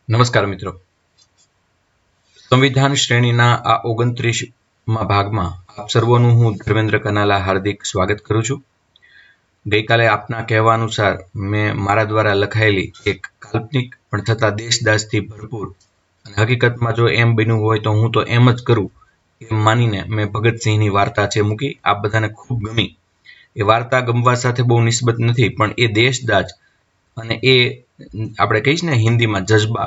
નમસ્કાર મિત્રો, સંવિધાન શ્રેણીના આ 29મા ભાગમાં આપ સર્વનું હું ધર્મેન્દ્ર કનાલા હાર્દિક સ્વાગત કરું છું। ગઈકાલે આપના કહેવા અનુસાર મેં મારા દ્વારા લખાયેલી એક કાલ્પનિક પણ છતાં દેશદાસથી ભરપૂર અને હકીકતમાં જો એમ બન્યું હોય તો હું તો એમ જ કરું એમ માનીને મેં ભગતસિંહની વાર્તા છે મૂકી। આપ બધાને ખૂબ ગમી। એ વાર્તા ગમવા સાથે બહુ નિસ્બત નથી, પણ એ દેશદાજ અને એ આપણે કહીશ ને હિન્દીમાં જज्बा,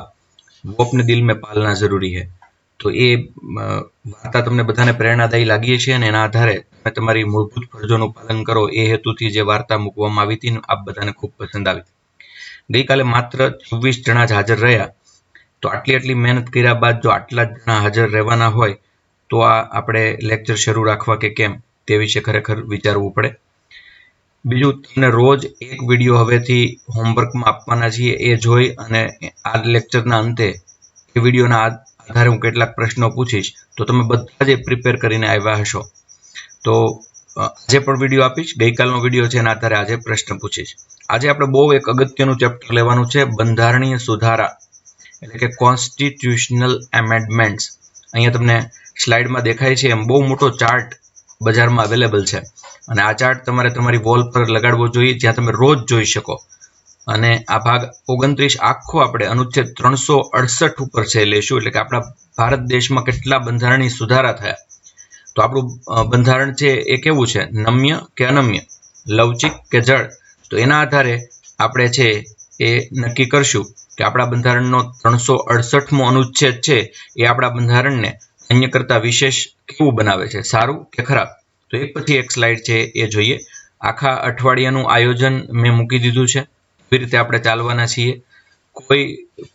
वो अपने दिल में पालना जरूरी है। तो ये वार्ता તમને બધાને પ્રેરણાદાયી લાગી છે અને એના આધારે તમે તમારી મૂળભૂત ફરજોનું પાલન કરો એ હેતુથી જે વાર્તા મૂકવામાં આવી હતી આપ બધાને ખૂબ પસંદ આવી। ગઈકાલે માત્ર 26 જણા જ હાજર રહ્યા, તો આટલી મહેનત કર્યા બાદ જો આટલા જ જણા હાજર રહેવાના હોય તો આ આપણે લેક્ચર શરૂ રાખવા કે કેમ તે વિશે ખરેખર વિચારવું પડે। બીજું, તમને રોજ એક વિડીયો હવેથી હોમવર્કમાં આપવાના છીએ, એ જોઈ અને આ લેક્ચરના અંતે એ વિડીયોના આધારે હું કેટલાક પ્રશ્નો પૂછીશ, તો તમે બધા જ પ્રિપેર કરીને આવ્યા હશો। તો આજે પણ વિડીયો આપીશ, ગઈકાલનો વિડીયો છે એના આધારે આજે પ્રશ્ન પૂછીશ। આજે આપણે બહુ એક અગત્યનું ચેપ્ટર લેવાનું છે, બંધારણીય સુધારા એટલે કે કોન્સ્ટિટ્યુશનલ એમેન્ડમેન્ટ્સ। અહીંયા તમને સ્લાઇડમાં દેખાય છે એમ બહુ મોટો ચાર્ટ બજારમાં અવેલેબલ છે અને આ ચાર્ટ તમારે તમારી વોલ પર લગાડવો જોઈએ જ્યાં તમે રોજ જોઈ શકો। અને આ ભાગ 29 આખો આપણે અનુચ્છેદ 368 ઉપર છે લેશું, એટલે કે આપણા ભારત દેશમાં કેટલા બંધારણીય સુધારા થયા। તો આપણું બંધારણ છે એ કેવું છે, નમ્ય કે અનમ્ય, લવચિક કે જડ, તો એના આધારે આપણે છે એ નક્કી કરશું કે આપણા બંધારણનો 368મો અનુચ્છેદ છે એ આપણા બંધારણને અન્ય કરતા વિશેષ કેવું બનાવે છે, સારું કે ખરાબ। તો એક પછી એક સ્લાઇડ છે એ જોઈએ। આખા અઠવાડિયાનું આયોજન મેં મૂકી દીધું છે, એવી રીતે આપણે ચાલવાના છીએ।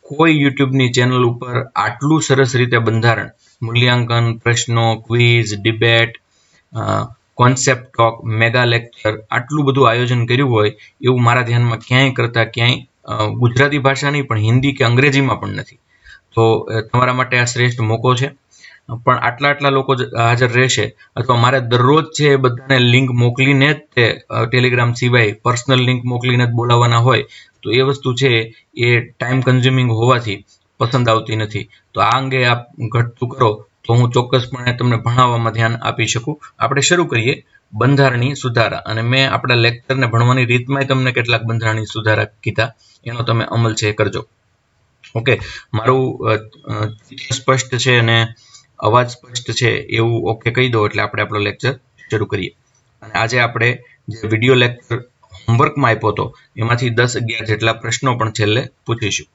કોઈ યુટ્યુબની ચેનલ ઉપર આટલું સરસ રીતે બંધારણ, મૂલ્યાંકન, પ્રશ્નો, quiz, debate, concept talk, mega lecture આટલું બધું આયોજન કર્યું હોય એવું મારા ધ્યાનમાં ક્યાંય ગુજરાતી ભાષા નહીં પણ હિન્દી કે અંગ્રેજીમાં પણ નથી। તો તમારા માટે આ શ્રેષ્ઠ મોકો છે, પણ આટલા લોકો હાજર રહેશે અથવા મારે દરરોજ છે એ બધાને લિંક મોકલીને જ તે ટેલિગ્રામ સિવાય પર્સનલ લિંક મોકલીને જ બોલાવવાના હોય તો એ વસ્તુ છે એ ટાઈમ કન્ઝ્યુમિંગ હોવાથી પસંદ આવતી નથી। તો આ અંગે આપ ઘટતું કરો તો હું ચોક્કસપણે તમને ભણાવવામાં ધ્યાન આપી શકું। આપણે શરૂ કરીએ બંધારણીય સુધારા, અને મેં આપણા લેક્ચરને ભણવાની રીતમાં તમને કેટલાક બંધારણીય સુધારા કીધા, એનો તમે અમલ છે કરજો। ઓકે, મારું સ્પષ્ટ છે અને અવાજ સ્પષ્ટ છે એવું ઓકે કહી દો એટલે આપણે આપણો લેક્ચર શરૂ કરીએ। અને આજે આપણે જે વિડીયો લેક્ચર હોમવર્કમાં આપ્યો હતો એમાંથી 10-11 જેટલા પ્રશ્નો પણ છેલ્લે પૂછીશું।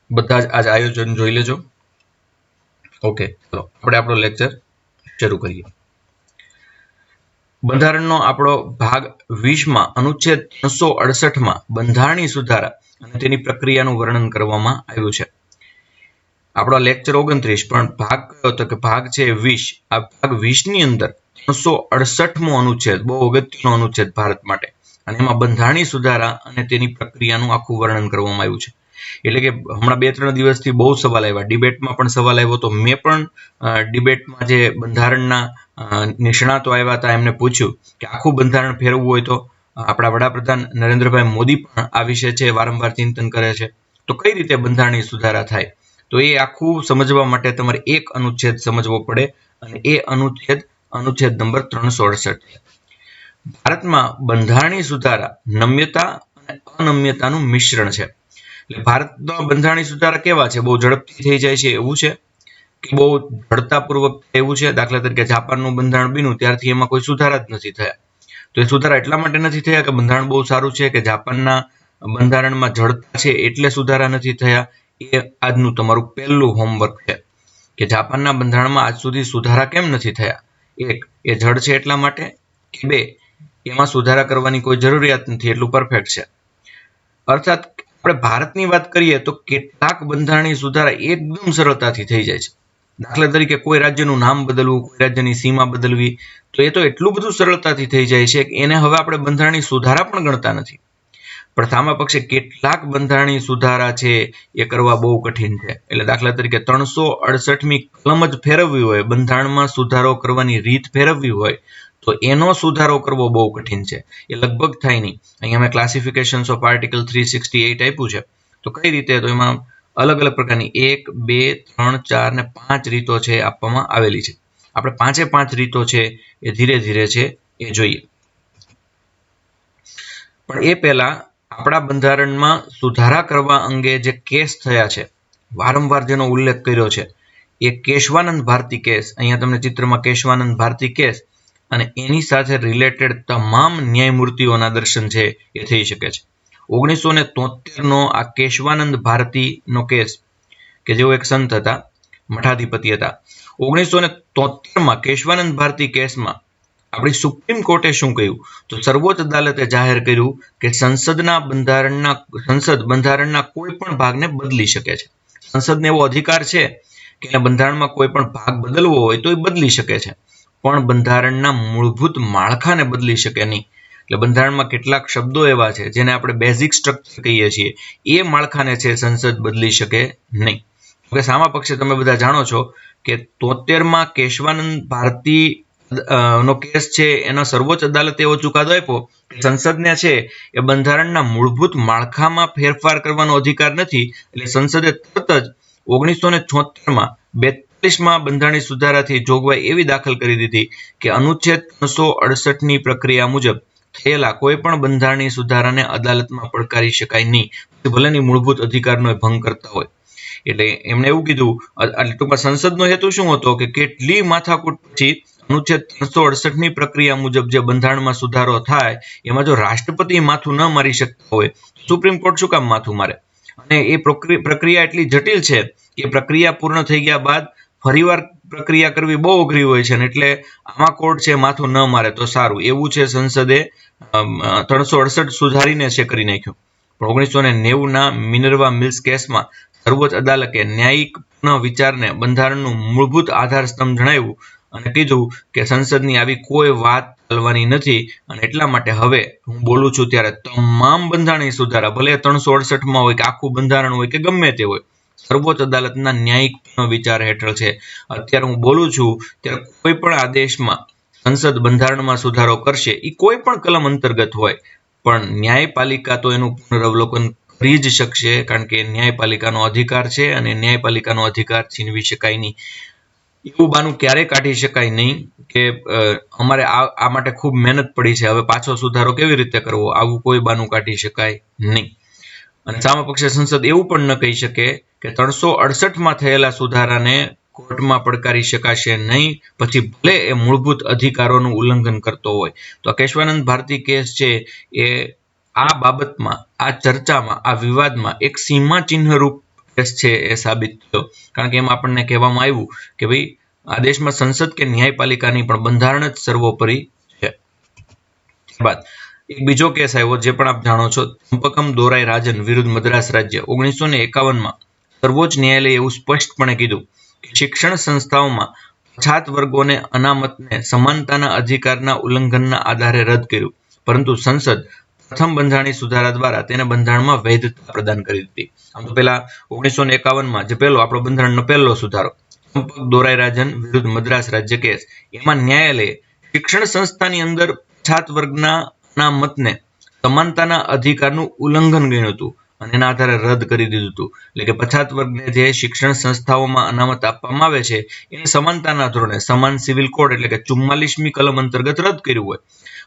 બધા જ આજ આયોજન જોઈ લેજો। ઓકે, ચલો આપણે આપણો લેક્ચર શરૂ કરીએ। બંધારણનો આપણો ભાગ 20માં અનુચ્છેદ 368માં બંધારણીય સુધારા અને તેની પ્રક્રિયાનું વર્ણન કરવામાં આવ્યું છે। આપણો લેક્ચર 29 પણ ભાગ કયો તો કે ભાગ છે 20। આ ભાગ 20ની અંદર 368મો અનુચ્છેદ, બહુ અગત્યનો અનુચ્છેદ ભારત માટે, અને એમાં બંધારણીય સુધારા અને તેની પ્રક્રિયાનું આખું વર્ણન કરવામાં આવ્યું છે। એટલે કે હમણાં 2-3 દિવસથી બહુ સવાલ આવ્યા, ડિબેટમાં પણ સવાલ આવ્યો તો મેં પણ ડિબેટમાં જે બંધારણના નિષ્ણાતો આવ્યા હતા એમને પૂછ્યું કે આખું બંધારણ ફેરવવું હોય તો આપણા વડાપ્રધાન નરેન્દ્રભાઈ મોદી પણ આ વિશે છે વારંવાર ચિંતન કરે છે, તો કઈ રીતે બંધારણીય સુધારા થાય? તો એ આખું સમજવા માટે તમારે એક અનુચ્છેદ સમજવો પડે, અને એ અનુચ્છેદ નંબર 368। ભારતમાં બંધારણીય સુધારા નમ્યતા અને અનમ્યતાનું મિશ્રણ છે। એટલે ભારતમાં બંધારણીય સુધારા કેવા છે, બહુ ઝડપથી થઈ જાય છે એવું છે કે બહુ દ્રઢતાપૂર્વક એવું છે? દાખલા તરીકે જાપાનનું બંધારણ બન્યું ત્યારથી એમાં કોઈ સુધારા જ નથી થયા। તો એ સુધારા એટલા માટે નથી થયા કે બંધારણ બહુ સારું છે કે જાપાનના બંધારણમાં જડતા છે એટલે સુધારા નથી થયા? એ આજનું તમારું પહેલું હોમવર્ક છે કે જાપાનના બંધારણમાં આજ સુધી સુધારા કેમ નથી થયા? એક, એ જડ છે એટલા માટે, કે બે, એમાં સુધારા કરવાની કોઈ જરૂરિયાત નથી, એટલું પરફેક્ટ છે। અર્થાત આપણે ભારતની વાત કરીએ તો કેટલાક બંધારણીય સુધારા એકદમ સરળતાથી થઈ જાય છે। દાખલા તરીકે કોઈ રાજ્યનું નામ બદલવું, કોઈ રાજ્યની સીમા બદલવી, તો એ તો એટલું બધું સરળતાથી થઈ જાય છે કે એને હવે આપણે બંધારણીય સુધારા પણ ગણતા નથી। પણ સામા પક્ષે કેટલાક બંધારણીય સુધારા છે એ કરવા બહુ કઠિન છે। એટલે દાખલા તરીકે 368મી કલમ જ ફેરવવી હોય, બંધારણમાં સુધારો કરવાની રીત ફેરવવી હોય તો એનો સુધારો કરવો બહુ કઠિન છે, એ લગભગ થાય નહીં। અહીંયા મેં ક્લાસિફિકેશન્સ ઓફ આર્ટિકલ 368 આપ્યું છે, તો કઈ રીતે? તો એમાં અલગ અલગ પ્રકારની 1, 2, 3, 4 ને 5 રીતો છે આપવામાં આવેલી છે. આપણે 5 રીતો છે એ ધીરે ધીરે છે એ જોઈએ. પણ એ પહેલા આપણા બંધારણમાં સુધારા કરવા અંગે જે કેસ થયા છે, વારંવાર જેનો ઉલ્લેખ કર્યો છે, એ કેશવાનંદ ભારતી કેસ, અહીંયા તમને ચિત્રમાં કેશવાનંદ ભારતી કેસ અને એની સાથે રિલેટેડ તમામ ન્યાયમૂર્તિઓના દર્શન છે એ થઈ શકે છે. 1973નો આ કેશવાનંદ ભારતીનો કેસ, કે જેઓ એક સંત હતા, મઠાધિપતિ હતા. 1973માં કેશવાનંદ ભારતી કેસમાં આપણી સુપ્રીમ કોર્ટે શું કહ્યું? તો સર્વોચ્ચ અદાલતે જાહેર કર્યું કે સંસદ બંધારણના કોઈ પણ ભાગને બદલી શકે છે. સંસદને એવો અધિકાર છે કે બંધારણમાં કોઈ પણ ભાગ બદલવો હોય તો એ બદલી શકે છે, પણ બંધારણના મૂળભૂત માળખાને બદલી શકે નહીં. એટલે બંધારણમાં કેટલાક શબ્દો એવા છે જેને આપણે બેઝિક સ્ટ્રક્ચર કહીએ છીએ, એ માળખાને છે સંસદ બદલી શકે નહીં. કે સામા પક્ષે તમે બધા જાણો છો કે 73માં કેશવાનંદ ભારતી નો કેસ છે, એનો સર્વોચ્ચ અદાલતે એવો ચુકાદો આપ્યો કે સંસદને છે એ બંધારણના મૂળભૂત માળખામાં ફેરફાર કરવાનો અધિકાર નથી. એટલે સંસદે તરત જ 1976માં 42માં બંધારણીય સુધારાથી જોગવાઈ એવી દાખલ કરી દીધી કે અનુચ્છેદ 368ની પ્રક્રિયા મુજબ થયેલા કોઈ પણ બંધારણીય સુધારાને અદાલતમાં પડકારી શકાય નહીં, ભલેની મૂળભૂત અધિકારનો ભંગ કરતા હોય. એટલે એમણે એવું કીધું, ટૂંકમાં સંસદનો હેતુ શું હતો કે કેટલી માથાકૂટ પછી અનુચ્છેદ 368ની પ્રક્રિયા મુજબ જે બંધારણમાં સુધારો થાય એમાં જો રાષ્ટ્રપતિ માથું ન મારી શકતા હોય, સુપ્રીમ કોર્ટ શું કામ માથું મારે? અને એ પ્રક્રિયા એટલી જટિલ છે કે પ્રક્રિયા પૂર્ણ થઈ ગયા બાદ ફરીવાર પ્રક્રિયા કરવી બહુ અઘરી હોય છે, એટલે આમાં કોર્ટ છે માથું ન મારે તો સારું, એવું છે સંસદે 368 સુધારીને છે કરી નાખ્યું. પણ 1990ના મિનર્વા મિલ્સ કેસમાં સર્વોચ્ચ અદાલતે ન્યાયિક વિચારને બંધારણનું મૂળભૂત આધાર સ્તંભ જણાવ્યું અને કીધું કે સંસદની આવી કોઈ વાત ચાલવાની નથી. અને એટલા માટે હવે હું બોલું છું ત્યારે તમામ બંધારણીય સુધારા, ભલે 368માં હોય કે આખું બંધારણ હોય કે ગમે તે હોય, સર્વોચ્ચ અદાલતના ન્યાયિક વિચાર હેઠળ છે. અત્યારે હું બોલું છું ત્યારે કોઈ પણ આદેશમાં સંસદ બંધારણમાં સુધારો કરશે, એ કોઈ પણ કલમ અંતર્ગત હોય, પણ ન્યાયપાલિકા તો એનું પુનરાવલોકન કરી જ શકશે, કારણ કે ન્યાયપાલિકાનો અધિકાર છે અને ન્યાયપાલિકાનો અધિકાર છીનવી શકાય નહીં. એવું બાનું ક્યારેય કાઢી શકાય નહીં કે અમારે આ માટે ખૂબ મહેનત પડી છે, હવે પાછો સુધારો કેવી રીતે કરવો, આવું કોઈ બાનું કાઢી શકાય નહીં. અને સામા પક્ષે સંસદ એવું પણ ન કહી શકે કે 368માં થયેલા સુધારાને કોર્ટમાં પડકારી શકાશે નહીં, પછી ભલે એ મૂળભૂત અધિકારોનું ઉલ્લંઘન કરતો હોય. તો આ કેશવાનંદ ભારતી કેસ છે એ આ બાબતમાં, આ ચર્ચામાં, આ વિવાદમાં એક સીમાચિહ્નરૂપ કેસ છે એ સાબિત થયો. કારણ કે એમાં આપણને કહેવામાં આવ્યું કે ભાઈ આ દેશમાં સંસદ કે ન્યાયપાલિકાની પણ બંધારણ જ સર્વોપરી છે. ત્યારબાદ એક બીજો કેસ આવ્યો, જે પણ આપ જાણો છો, ચંપકમ દોરાઈ રાજન વિરુદ્ધ મદ્રાસ રાજ્ય. 1951માં સર્વોચ્ચ ન્યાયાલયે એવું સ્પષ્ટપણે કીધું કે શિક્ષણ સંસ્થાઓમાં પછાત વર્ગોને અનામતને સમાનતાના અધિકારના ઉલ્લંઘનના આધારે રદ કર્યું, પરંતુ સંસદ પ્રથમ બંધારણીય સુધારા દ્વારા તેને બંધારણમાં વૈધતા પ્રદાન કરી દીધી. આમ તો પેલા 1951માં જે આપણો બંધારણનો પહેલો સુધારો, ચંપક દોરાઈ રાજન વિરુદ્ધ મદ્રાસ રાજ્ય કેસ, એમાં ન્યાયાલયે શિક્ષણ સંસ્થાની અંદર પછાત વર્ગના અનામતને સમાનતાના અધિકારનું ઉલ્લંઘન ગણ્યું હતું અને એના આધારે રદ કરી દીધું હતું. એટલે કે પછાત વર્ગને જે શિક્ષણ સંસ્થાઓમાં અનામત આપવામાં આવે છે એને સમાનતાના ધોરણે સમાન સિવિલ કોડ એટલે કે 44મી કલમ અંતર્ગત રદ કર્યું હોય,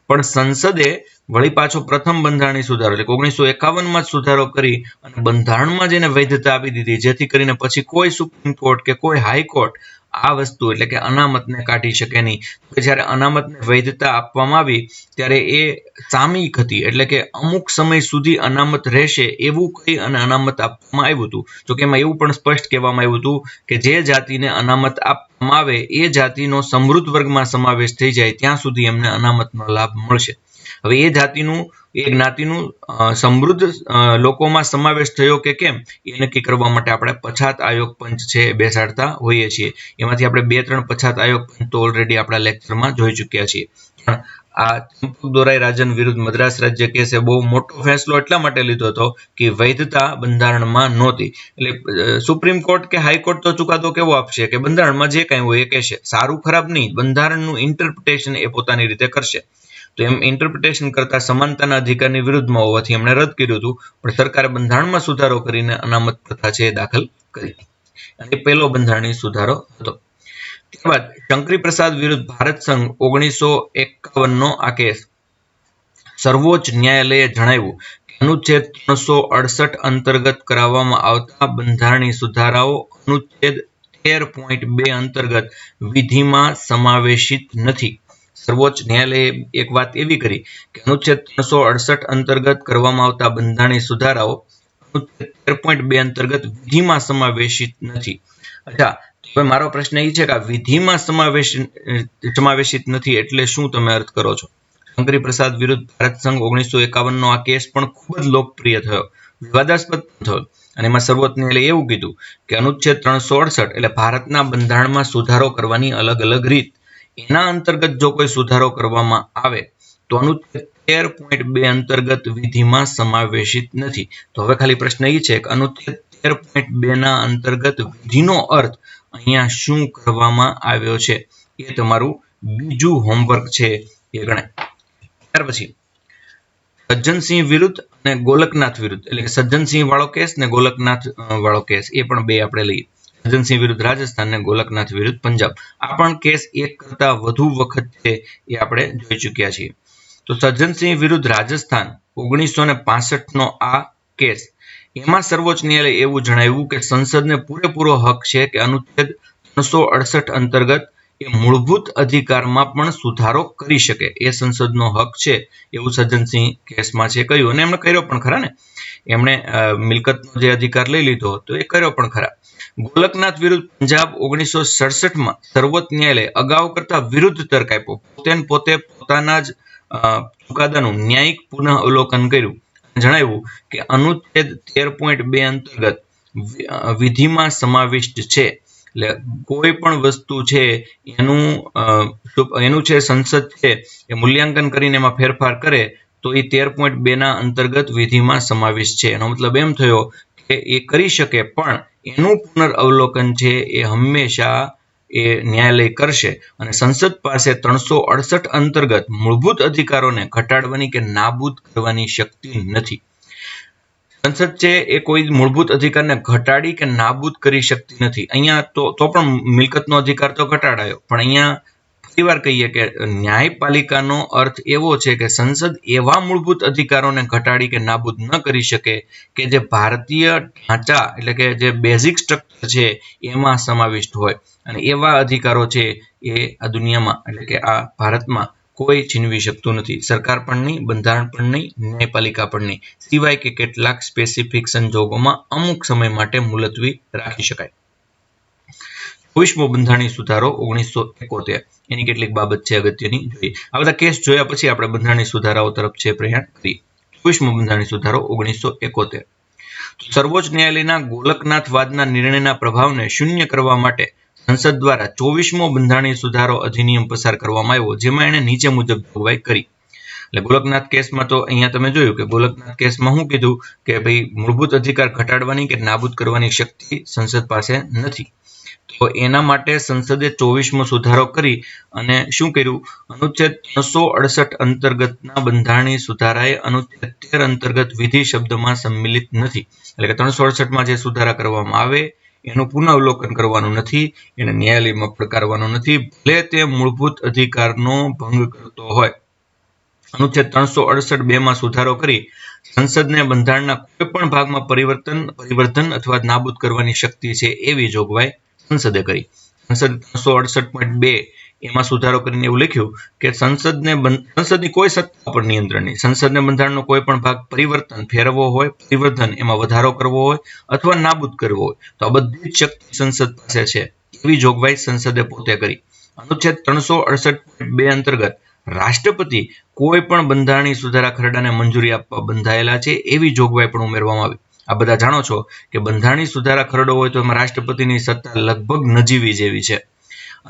પણ સંસદે વળી પાછો પ્રથમ બંધારણીય સુધારો એટલે 1951માં જ સુધારો કરી અને બંધારણમાં જેને વૈધતા આપી દીધી, જેથી કરીને પછી કોઈ સુપ્રીમ કોર્ટ કે કોઈ હાઈકોર્ટ આ વસ્તુ એટલે કે અનામતને કાઢી શકે નહીં. જ્યારે અનામતને વૈધતા આપવામાં આવી ત્યારે એ સામયિક હતી, એટલે કે અમુક સમય સુધી અનામત રહેશે એવું કહી અને અનામત આપવામાં આવ્યું હતું. જોકે એમાં એવું પણ સ્પષ્ટ કહેવામાં આવ્યું હતું કે જે જાતિને અનામત આપવામાં આવે એ જાતિનો સમૃદ્ધ વર્ગમાં સમાવેશ થઈ જાય ત્યાં સુધી એમને અનામતનો લાભ મળશે. હવે એ જાતિનું, એ જ્ઞાતિનું સમૃદ્ધ લોકોમાં સમાવેશ થયો કે કેમ એ નક્કી કરવા માટે આપણે પછાત આયોગ પંચ છે બેસાડતા હોઈએ છીએ. એમાંથી આપણે 2-3 પછાત આયોગ પંચ તો ઓલરેડી આપણા લેક્ચરમાં જોઈ ચૂક્યા છીએ. પણ આ ચંપક દોરાઈ રાજન વિરુદ્ધ મદ્રાસ રાજ્ય કેસે બહુ મોટો ફેસલો એટલા માટે લીધો હતો કે વૈધતા બંધારણમાં નહોતી. એટલે સુપ્રીમ કોર્ટ કે હાઈકોર્ટ તો ચુકાદો કેવો આપશે કે બંધારણમાં જે કાંઈ હોય એ કહેશે, સારું ખરાબ નહીં, બંધારણનું ઇન્ટરપ્રિટેશન એ પોતાની રીતે કરશે. તો એમ ઇન્ટરપ્રિટેશન કરતા સમાનતાના અધિકારની વિરુદ્ધમાં હોવાથી એમણે રદ કર્યું હતું, પણ સરકારે બંધારણમાં સુધારો કરીને અનામત પ્રથા છે એ દાખલ કરી. અને પહેલો બંધારણીય સુધારો હતો. ત્યારબાદ શંકરી પ્રસાદ વિરુદ્ધ ભારત સંઘ 1951નો આ કેસ. સર્વોચ્ચ ન્યાયાલયે જણાવ્યું કે અનુચ્છેદ 368 અંતર્ગત કરાવવામાં આવતા બંધારણીય સુધારાઓ અનુચ્છેદ 13.2 અંતર્ગત વિધિમાં સમાવેશિત નથી. સર્વોચ્ચ ન્યાયાલયે એક વાત એવી કરી કે અનુચ્છેદ 368 અંતર્ગત કરવામાં આવતા બંધારણીય સુધારાઓ અનુચ્છેદ 13.2 અંતર્ગત વિધિમાં સમાવેશિત નથી. અચ્છા, હવે મારો પ્રશ્ન એ છે કે આ વિધિમાં સમાવેશિત નથી એટલે શું તમે અર્થ કરો છો? શંકરી પ્રસાદ વિરુદ્ધ ભારત સંઘ 1951નો આ કેસ પણ ખૂબ જ લોકપ્રિય થયો, વિવાદાસ્પદ થયો, અને એમાં સર્વોચ્ચ ન્યાયાલયે એવું કીધું કે અનુચ્છેદ 368 એટલે ભારતના બંધારણમાં સુધારો કરવાની અલગ અલગ રીત, એના અંતર્ગત જો કોઈ સુધારો કરવામાં આવે તો અનુચ્છેદ 13.2 અંતર્ગત વિધિમાં સમાવેશિત નથી. તો હવે ખાલી પ્રશ્ન એ છે કે અનુચ્છેદ 13.2 ના અંતર્ગત વિધિનો અર્થ અહીંયા શું કરવામાં આવ્યો છે, એ તમારું બીજું હોમવર્ક છે એ ગણાય. ત્યાર પછી સજ્જનસિંહ વિરુદ્ધ અને ગોલકનાથ વિરુદ્ધ, એટલે કે સજ્જનસિંહ વાળો કેસ ને ગોલકનાથ વાળો કેસ, એ પણ બે આપણે લઈએ. સજ્જનસિંહ વિરુદ્ધ રાજસ્થાન ને ગોલકનાથ વિરુદ્ધ પંજાબ. આ પણ કેસ એક કરતા વધુ વખત છે એ આપણે જોઈ ચૂક્યા છીએ. તો સજ્જનસિંહ વિરુદ્ધ રાજસ્થાન 1965નો આ કેસ, એમાં સર્વોચ્ચ ન્યાયાલય એવું જણાવ્યું કે સંસદને પૂરેપૂરો હક છે કે અનુચ્છેદ 368 અંતર્ગત એ મૂળભૂત અધિકારમાં પણ સુધારો કરી શકે, એ સંસદનો હક છે એવું સજ્જનસિંહ કેસમાં છે કહ્યું, અને એમણે કર્યો પણ ખરા ને. એમણે મિલકતનો જે અધિકાર લઈ લીધો તો એ કર્યો પણ ખરા. ગોલકનાથ વિરુદ્ધ પંજાબ 1967માં સર્વોચ્ચ ન્યાયાલય અગાઉ કરતા વિરુદ્ધ તર્ક આપ્યો, પોતે પોતાના જ ચુકાદાનું ન્યાયિક પુનઃ અવલોકન કર્યું, જણાવ્યું કે અનુચ્છેદ 13.2 અંતર્ગત વિધિમાં સમાવિષ્ટ છે. એટલે કોઈ પણ વસ્તુ છે એનું છે સંસદ છે એ મૂલ્યાંકન કરીને એમાં ફેરફાર કરે તો એ 13.2 ના અંતર્ગત વિધિમાં સમાવેશ છે. એનો મતલબ એમ થયો કે એ કરી શકે, પણ એનું પુનર્અવલોકન છે એ હંમેશા એ ન્યાયાલય કરશે, અને સંસદ પાસે 368 અંતર્ગત મૂળભૂત અધિકારોને ઘટાડવાની કે નાબૂદ કરવાની શક્તિ નથી. સંસદ છે એ કોઈ મૂળભૂત અધિકારને ઘટાડી કે નાબૂદ કરી શકતી નથી. અહીંયા તો પણ મિલકતનો અધિકાર તો ઘટાડાયો, પણ અહીંયા ફરીવાર કહીએ કે ન્યાયપાલિકાનો અર્થ એવો છે કે સંસદ એવા મૂળભૂત અધિકારોને ઘટાડી કે નાબૂદ ન કરી શકે કે જે ભારતીય ઢાંચા એટલે કે જે બેઝિક સ્ટ્રક્ચર છે એમાં સમાવિષ્ટ હોય, અને એવા અધિકારો છે એ આ દુનિયામાં એટલે કે આ ભારતમાં કોઈ છીનવી શકતું નથી. સરકાર પણ નહીં, બંધારણ પણ નહીં, ન્યાયપાલિકા પણ નહીં, સિવાય કે કેટલાક સ્પેસિફિક સંજોગોમાં અમુક સમય માટે મુલતવી રાખી શકાય. 24મો બંધારણીય સુધારો 1971, એની કેટલીક બાબત છે અગત્યની જોઈએ. આ બધા કેસ જોયા પછી આપણે બંધારણીય સુધારાઓ તરફ છે પ્રયાણ કરીએ. 24મો બંધારણીય સુધારો 1971. સર્વોચ્ચ ન્યાયાલયના ગોલકનાથ વાદના નિર્ણયના પ્રભાવને શૂન્ય કરવા માટે સંસદ દ્વારા 24મો બંધારણીય સુધારો અધિનિયમ પસાર કરવામાં આવ્યો, જેમાં એણે નીચે મુજબ જોગવાઈ કરી. એટલે ગોલકનાથ કેસમાં તો અહીંયા તમે જોયું કે ગોલકનાથ કેસમાં શું કીધું કે ભાઈ મૂળભૂત અધિકાર ઘટાડવાની કે નાબૂદ કરવાની શક્તિ સંસદ પાસે નથી. તો એના માટે સંસદે 24મો સુધારો કરી અને શું કર્યું, અનુચ્છેદ 368 અંતર્ગતના બંધારણીય સુધારાએ અનુચ્છેદ 13 અંતર્ગત વિધિ શબ્દમાં સંમિલિત નથી. એટલે કે 368માં જે સુધારા કરવામાં આવે એનું પુનઃઅવલોકન કરવાનું નથી, એને ન્યાયાલયમાં પડકારવાનો નથી, ભલે તે મૂળભૂત અધિકારનો ભંગ કરતો હોય. અનુચ્છેદ 368 માં સુધારો કરી સંસદને બંધારણના કોઈ પણ ભાગમાં પરિવર્તન અથવા નાબૂદ કરવાની શક્તિ છે એવી જોગવાઈ સંસદે કરી. સંસદ 368.2 એમાં સુધારો કરીને એવું લખ્યું કે સંસદની કોઈ સત્તા પર નિયંત્રણ નહીં. સંસદને બંધારણનો કોઈ પણ ભાગ ફેરવવો હોય, પરિવર્તન એમાં વધારો કરવો હોય અથવા નાબૂદ કરવો હોય તો આ બધી જ શક્તિ સંસદ પાસે છે એવી જોગવાઈ સંસદે પોતે કરી. અનુચ્છેદ 368.2 અંતર્ગત રાષ્ટ્રપતિ કોઈ પણ બંધારણીય સુધારા ખરડાને મંજૂરી આપવા બંધાયેલા છે એવી જોગવાઈ પણ ઉમેરવામાં આવી. આ બધા જાણો છો કે બંધારણીય સુધારા ખરડો હોય તો એમાં રાષ્ટ્રપતિની સત્તા લગભગ નજીવી જેવી છે,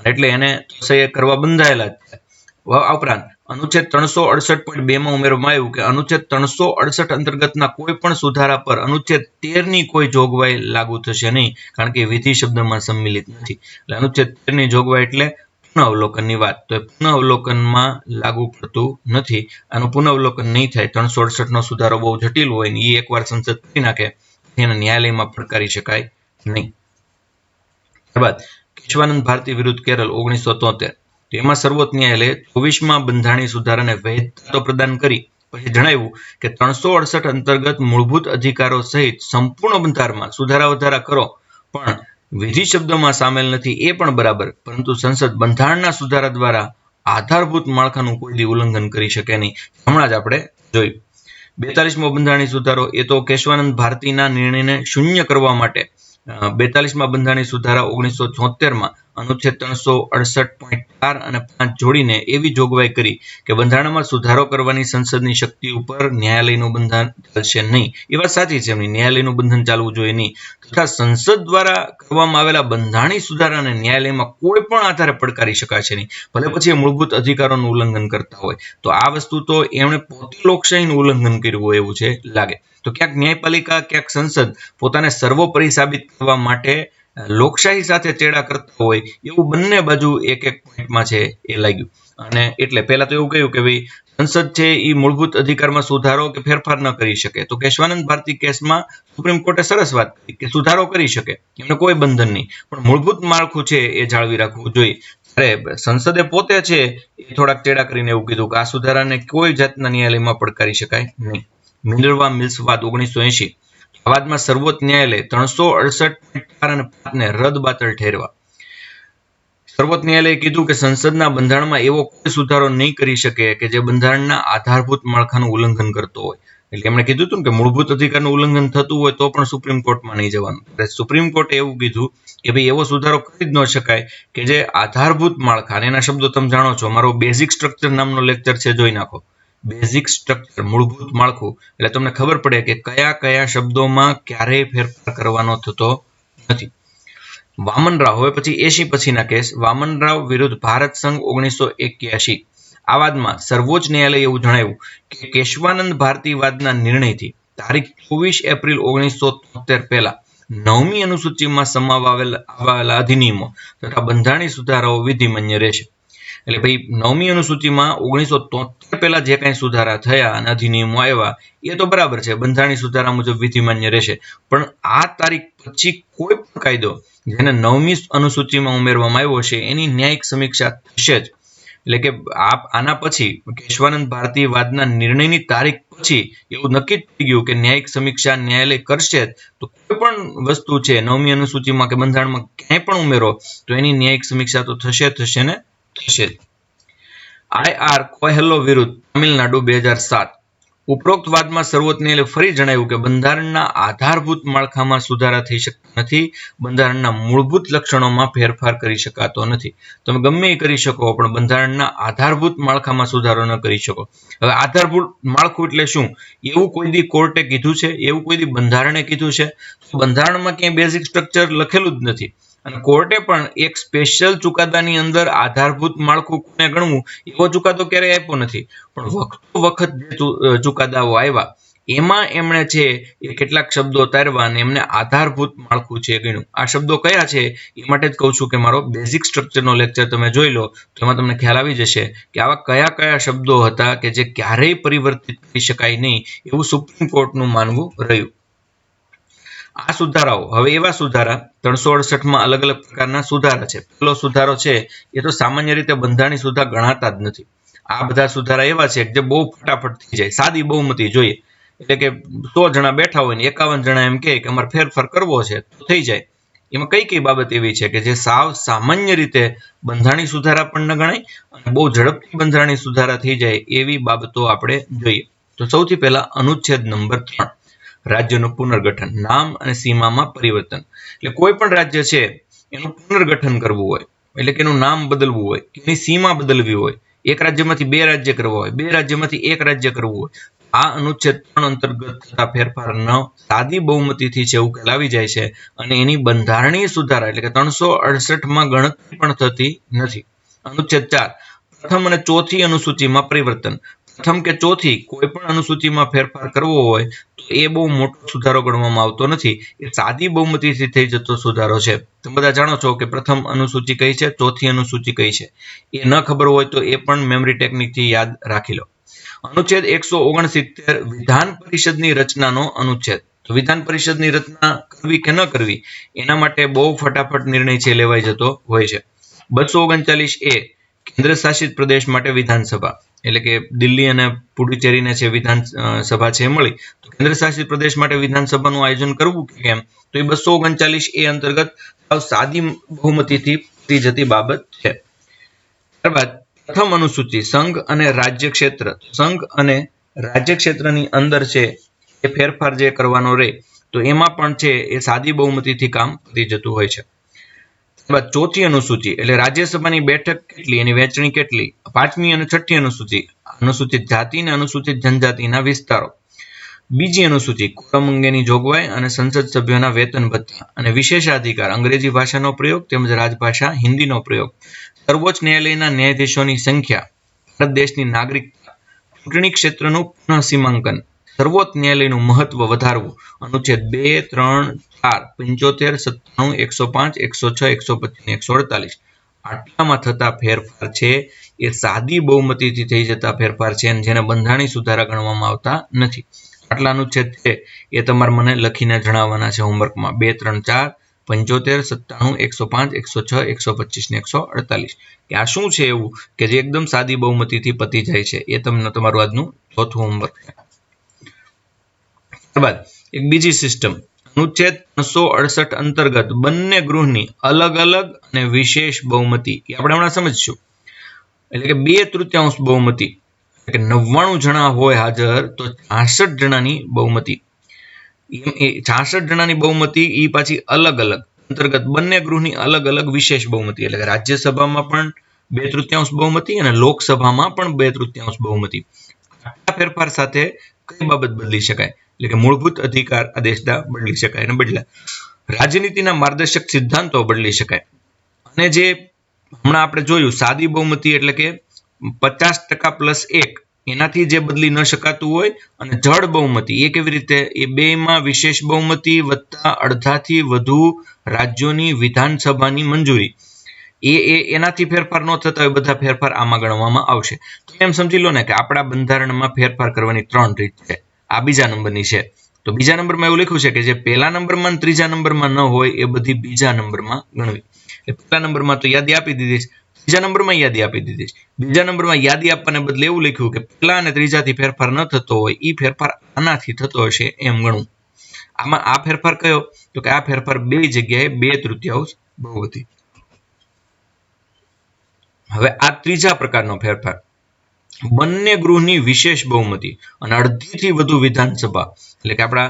એટલે એને સહી કરવા બંધાયેલા જ છે. આ ઉપરાંત અનુચ્છેદ 368.2 માં ઉમેરવામાં આવ્યું કે અનુચ્છેદ 368 અંતર્ગતના કોઈ પણ સુધારા પર અનુચ્છેદ 13 ની કોઈ જોગવાઈ લાગુ થશે નહીં, કારણ કે વિધિ શબ્દમાં સંમિલિત નથી. એટલે અનુચ્છેદ 13 ની જોગવાઈ એટલે પુનઃઅવલોકનની વાત, તો એ પુનઃઅવલોકનમાં લાગુ પડતું નથી. આનું પુનઃઅવલોકન નહીં થાય. 368નો સુધારો બહુ જટિલ હોય ને એ એકવાર સંસદ કરી નાખે એને ન્યાયાલયમાં પડકારી શકાય નહીં. ત્યારબાદ કેશવાનંદ ભારતી વિરુદ્ધ કેરલ 1973. એમાં સર્વોચ્ચ ન્યાયાલયે 24મા બંધારણીય સુધારાને વૈધતા પ્રદાન કરી પછી જણાવ્યું કે 368 અંતર્ગત મૂળભૂત અધિકારો સહિત સંપૂર્ણ બંધારણમાં સુધારા વધારા કરો પણ વિધિ શબ્દમાં સામેલ નથી એ પણ બરાબર, પરંતુ સંસદ બંધારણના સુધારા દ્વારા આધારભૂત માળખાનું કોઈ દી ઉલ્લંઘન કરી શકે નહીં. હમણાં જ આપણે જોયું. 42મો બંધારણીય સુધારો એ તો કેશવાનંદ ભારતીના નિર્ણયને શૂન્ય કરવા માટે 42મા બંધારણીય સુધારા 1974માં અનુચ્છેદ 368.4 અને 5 જોડીને એવી જોગવાઈ કરી કે બંધારણમાં સુધારો કરવાની સંસદની શક્તિ ઉપર ન્યાયાલયનું બંધન ચાલશે નહીં. એ વાત સાચી છે, એમની ન્યાયાલયનું બંધન ચાલવું જોઈએ નહીં. તથા સંસદ દ્વારા કરવામાં આવેલા બંધારણીય સુધારાને ન્યાયાલયમાં કોઈ પણ આધારે પડકારી શકાશે નહીં, ભલે પછી એ મૂળભૂત અધિકારોનું ઉલ્લંઘન કરતા હોય. તો આ વસ્તુ તો એમણે પોતે લોકશાહીનું ઉલ્લંઘન કર્યું હોય એવું છે લાગે. તો ક્યાંક ન્યાયપાલિકા ક્યાંક સંસદ પોતાને સર્વોપરી સાબિત કરવા માટે લોકશાહી સાથે ચેડા કરતા હોય એવું બંને બાજુ એક એક પોઈન્ટમાં છે એ લાગ્યું. અને એટલે પહેલા તો એવું કહ્યું કે ભાઈ સંસદ છે એ મૂળભૂત અધિકારમાં સુધારો કે ફેરફાર ન કરી શકે. તો કેશવાનંદ ભારતી કેસમાં સુપ્રીમ કોર્ટે સરસ વાત કરી કે સુધારો કરી શકે, એમને કોઈ બંધન નહીં, પણ મૂળભૂત માળખું છે એ જાળવી રાખવું જોઈએ. ત્યારે સંસદે પોતે છે એ થોડાક ચેડા કરીને એવું કીધું કે આ સુધારાને કોઈ જાતના ન્યાયાલયમાં પડકારી શકાય નહીં. મિનર્વા મિલ્સ વાદ 1980. આ વાદમાં સર્વોચ્ચ ન્યાયાલય 368.4 અને 5 ને રદબાતલ ઠેરવા. સર્વોચ્ચ ન્યાયાલયે કીધું કે સંસદના બંધારણમાં એવો કોઈ સુધારો નહીં કરી શકે કે જે બંધારણના આધારભૂત માળખાનું ઉલ્લંઘન કરતો હોય. એટલે એમણે કીધું હતું કે મૂળભૂત અધિકારનું ઉલ્લંઘન થતું હોય તો પણ સુપ્રીમ કોર્ટમાં નહીં જવાનું. સુપ્રીમ કોર્ટે એવું કીધું કે ભાઈ એવો સુધારો કરી જ ન શકાય કે જે આધારભૂત માળખા, એના શબ્દો તમે જાણો છો, મારો બેઝિક સ્ટ્રક્ચર નામનો લેક્ચર છે, જોઈ નાખો. બેઝિક સ્ટ્રક્ચર, મૂળભૂત માળખું, એટલે તમને ખબર પડે કે કયા કયા શબ્દોમાં ક્યારેય ફેરફાર કરવાનો થતો નથી. વામનરાવ, હવે પછી 80 પછીના કેસ. વામનરાવ વિરુદ્ધ ભારત સંઘ 1981. આ વાદમાં સર્વોચ્ચ ન્યાયાલયે એવું જણાવ્યું કે કેશવાનંદ ભારતી વાદના નિર્ણયથી તારીખ 24 એપ્રિલ 1973 પહેલા 9મી અનુસૂચિમાં સમાવાયેલા અધિનિયમો તથા બંધારણીય સુધારાઓ વિધિમાન્ય રહેશે. એટલે ભાઈ 9મી અનુસૂચિમાં 1973 પહેલા જે કાંઈ સુધારા થયા અને અધિનિયમો આવ્યા એ તો બરાબર છે, બંધારણીય સુધારા મુજબ વિધિમાન્ય રહેશે. પણ આ તારીખ પછી કોઈ પણ કાયદો જેને 9મી અનુસૂચિમાં ઉમેરવામાં આવ્યો છે એની ન્યાયિક સમીક્ષા થશે જ. એટલે કે આના પછી કેશવાનંદ ભારતી વાદના નિર્ણયની તારીખ પછી એવું નક્કી થઈ ગયું કે ન્યાયિક સમીક્ષા ન્યાયાલય કરશે જ. તો કોઈ પણ વસ્તુ છે 9મી અનુસૂચિમાં કે બંધારણમાં ક્યાંય પણ ઉમેરો તો એની ન્યાયિક સમીક્ષા તો થશે ને થશે જ. IR કોહેલ્લો વિરુદ્ધ તમિલનાડુ 2007. ઉપરોક્ત વાદમાં સર્વોચ્ચ ન્યાયાલયે ફરી જણાવ્યું કે બંધારણના આધારભૂત માળખામાં સુધારા થઈ શકતા નથી, બંધારણના મૂળભૂત લક્ષણોમાં ફેરફાર કરી શકાતો નથી. તમે ગમે એ કરી શકો પણ બંધારણના આધારભૂત માળખામાં સુધારો ન કરી શકો. હવે આધારભૂત માળખું એટલે શું? એવું કોઈ દી કોર્ટે કીધું છે? એવું કોઈ દી બંધારણે કીધું છે? બંધારણમાં ક્યાંય બેઝિક સ્ટ્રક્ચર લખેલું જ નથી. અને કોર્ટે પણ એક સ્પેશિયલ ચુકાદાની અંદર આધારભૂત માળખું કોને ગણવું એવો ચુકાદો ક્યારેય આપ્યો નથી. પણ વખતો વખત જે ચુકાદાઓ આવ્યા એમાં એમણે છે એ કેટલાક શબ્દો તારવા અને એમને આધારભૂત માળખું છે ગણ્યું. આ શબ્દો કયા છે એ માટે જ કહું છું કે મારો બેઝિક સ્ટ્રક્ચરનો લેક્ચર તમે જોઈ લો તો એમાં તમને ખ્યાલ આવી જશે કે આવા કયા કયા શબ્દો હતા કે જે ક્યારેય પરિવર્તિત કરી શકાય નહીં એવું સુપ્રીમ કોર્ટનું માનવું રહ્યું. આ સુધારાઓ, હવે એવા સુધારા 368માં અલગ અલગ પ્રકારના સુધારા છે. પહેલો સુધારો છે એ તો સામાન્ય રીતે બંધારણીય સુધારા ગણાતા જ નથી. આ બધા સુધારા એવા છે જે બહુ ફટાફટ થઈ જાય, સાદી બહુમતી જોઈએ. એટલે કે 100 જણા બેઠા હોય ને 51 જણા એમ કે અમારે ફેરફાર કરવો છે તો થઈ જાય. એમાં કઈ કઈ બાબત એવી છે કે જે સાવ સામાન્ય રીતે બંધારણીય સુધારા પણ ન ગણાય અને બહુ ઝડપથી બંધારણીય સુધારા થઈ જાય એવી બાબતો આપણે જોઈએ. તો સૌથી પહેલા અનુચ્છેદ નંબર 3, રાજ્યનું પુનર્ગઠન, નામ અને સીમામાં પરિવર્તન. એટલે કોઈ પણ રાજ્ય છે એનું પુનર્ગઠન કરવું હોય, એટલે કે એનું નામ બદલવું હોય, એની સીમા બદલવી હોય, એક રાજ્યમાંથી 2 રાજ્ય કરવા હોય, 2 રાજ્યમાંથી 1 રાજ્ય કરવું હોય, આ અનુચ્છેદ 3 અંતર્ગત થતા ફેરફારનો સાદી બહુમતીથી છે ઉકેલ આવી જાય છે અને એની બંધારણીય સુધારા એટલે કે 368માં ગણતરી પણ થતી નથી. અનુચ્છેદ 4, પ્રથમ અને ચોથી અનુસૂચિમાં પરિવર્તન. પ્રથમ કે ચોથી કોઈ પણ અનુસૂચિમાં ફેરફાર કરવો હોય તો એ બહુ મોટો સુધારો ગણવામાં આવતો નથી. એ સાદી બહુમતીથી થઈ જતો સુધારો છે. તમે બધા જાણો છો કે પ્રથમ અનુસૂચિ કઈ છે, ચોથી અનુસૂચિ કઈ છે. એ ન ખબર હોય તો એ પણ મેમરી ટેકનિકથી યાદ રાખી લો. અનુચ્છેદ 169 વિધાન પરિષદની રચનાનો અનુચ્છેદ. તો વિધાન પરિષદની રચના કરવી કે ન કરવી એના માટે બહુ ફટાફટ નિર્ણય છે લેવાઈ જતો હોય છે. 239 કેન્દ્ર શાસિત પ્રદેશ માટે વિધાનસભા, એટલે કે દિલ્હી અને પુડુચેરીને છે વિધાનસભા છે મળી, તો કેન્દ્ર શાસિત પ્રદેશ માટે વિધાનસભાનું આયોજન કરવું કે કેમ, તો એ 239 અંતર્ગત સાદી બહુમતીથી થઈ જતી બાબત છે. ત્યારબાદ પ્રથમ અનુસૂચિ સંઘ અને રાજ્ય ક્ષેત્ર. સંઘ અને રાજ્ય ક્ષેત્રની અંદર છે એ ફેરફાર જે કરવાનો રહે તો એમાં પણ છે એ સાદી બહુમતીથી કામ થઈ જતું હોય છે. ત્યારબાદ ચોથી અનુસૂચિ એટલે રાજ્યસભાની બેઠક કેટલી, એની વહેંચણી કેટલી. પાંચમી અને છઠ્ઠી અનુસૂચિ અનુસૂચિત જાતિ અને અનુસૂચિત જનજાતિના વિસ્તારો. બીજી અનુસૂચિ કોલમ અંગેની જોગવાઈ અને સંસદ સભ્યોના વેતન ભથ્થા અને વિશેષાધિકાર, અંગ્રેજી ભાષાનો પ્રયોગ તેમજ રાજભાષા હિન્દીનો પ્રયોગ. સર્વોચ્ચ ન્યાયાલયના ન્યાયાધીશોની સંખ્યા, ભારત દેશની નાગરિકતા, ચૂંટણી ક્ષેત્રનું પુનઃ સીમાંકન, સર્વોચ્ચ ન્યાયાલયનું મહત્વ વધારવું. અનુચ્છેદ 2, 3, 4, 75, 97, 105, 106, 125, 148 આટલામાં થતા ફેરફાર છે એ સાદી બહુમતીથી થઈ જતા ફેરફાર છે અને જેને બંધારણીય સુધારા ગણવામાં આવતા નથી. આટલા અનુચ્છેદ છે એ તમારે મને લખીને જણાવવાના છે હોમવર્કમાં. 2, 3, 4, 75, 97, 105, 106, 125 ને 148 કે આ શું છે એવું કે જે એકદમ સાદી બહુમતીથી પતી જાય છે. એ તમને તમારું આજનું ચોથું હોમવર્ક છે. ત્યારબાદ એક બીજી સિસ્ટમ અનુચ્છેદ 368 અંતર્ગત બંને ગૃહની અલગ અલગ અને વિશેષ બહુમતી એ આપણે હમણાં સમજશું. એટલે કે 2/3 બહુમતી, એટલે કે 99 જણા હોય હાજર તો 66 જણાની બહુમતી. 66 જણાની બહુમતી એ પાછી અલગ અલગ અંતર્ગત બંને ગૃહની અલગ અલગ વિશેષ બહુમતી, એટલે કે રાજ્યસભામાં પણ 2/3 બહુમતી અને લોકસભામાં પણ 2/3 બહુમતી. આ ફેરફાર સાથે કઈ બાબત બદલી શકાય, એટલે કે મૂળભૂત અધિકાર આદેશના બદલી શકાય અને બદલાય. રાજનીતિના માર્ગદર્શક સિદ્ધાંતો બદલી શકાય. અને જે હમણાં આપણે જોયું સાદી બહુમતી એટલે કે 50% + 1 એનાથી જે બદલી ન શકાતું હોય, અને જડ બહુમતી એ કેવી રીતે, એ બેમાં વિશેષ બહુમતી વત્તા અડધાથી વધુ રાજ્યોની વિધાનસભાની મંજૂરી, એનાથી ફેરફાર ન થતા હોય બધા ફેરફાર આમાં ગણવામાં આવશે. તો એમ સમજી લો ને કે આપણા બંધારણમાં ફેરફાર કરવાની 3 રીત છે. આ બીજા નંબરની છે. તો બીજા નંબરમાં એવું લખ્યું છે કે જે પહેલા નંબરમાં અને ત્રીજા નંબરમાં ન હોય એ બધી બીજા નંબરમાં ગણવી. પહેલા નંબરમાં તો યાદી આપી દીધી છે, ત્રીજા નંબરમાં યાદી આપી દીધી છે. બીજા નંબરમાં યાદી આપવાને બદલે એવું લખ્યું કે પહેલા અને ત્રીજાથી ફેરફાર ન થતો હોય એ ફેરફાર આનાથી થતો હશે એમ ગણવું. આમાં આ ફેરફાર કયો, તો કે આ ફેરફાર બે જગ્યાએ 2/3 બહુમતી. હવે આ ત્રીજા પ્રકારનો ફેરફાર બંને ગૃહની વિશેષ બહુમતી અને અડધીથી વધુ વિધાનસભા, એટલે કે આપણા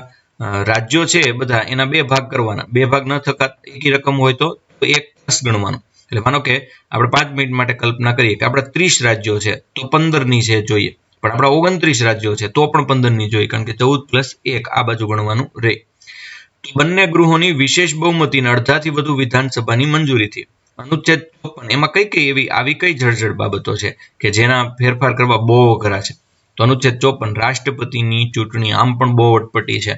રાજ્યો છે બધા એના 2 ભાગ કરવાના. 2 ભાગ ન થતા એકી રકમ હોય તો 1+ ગણવાનું. એટલે માનો કે આપણે 5 મિનિટ માટે કલ્પના કરીએ કે આપણે 30 રાજ્યો છે તો 15ની છે જોઈએ, પણ આપણા 29 રાજ્યો છે તો પણ 15ની જોઈએ, કારણ કે 14 + 1 આ બાજુ ગણવાનું રહે. તો બંને ગૃહોની વિશેષ બહુમતીને અડધાથી વધુ વિધાનસભાની મંજૂરીથી. અનુચ્છેદ 54 એમાં કઈ એવી આવી કઈ જળજળ બાબતો છે કે જેના ફેરફાર કરવા બહુ અઘરા છે. તો અનુચ્છેદ 54 રાષ્ટ્રપતિની ચૂંટણી, આમ પણ બહુ અટપટી છે,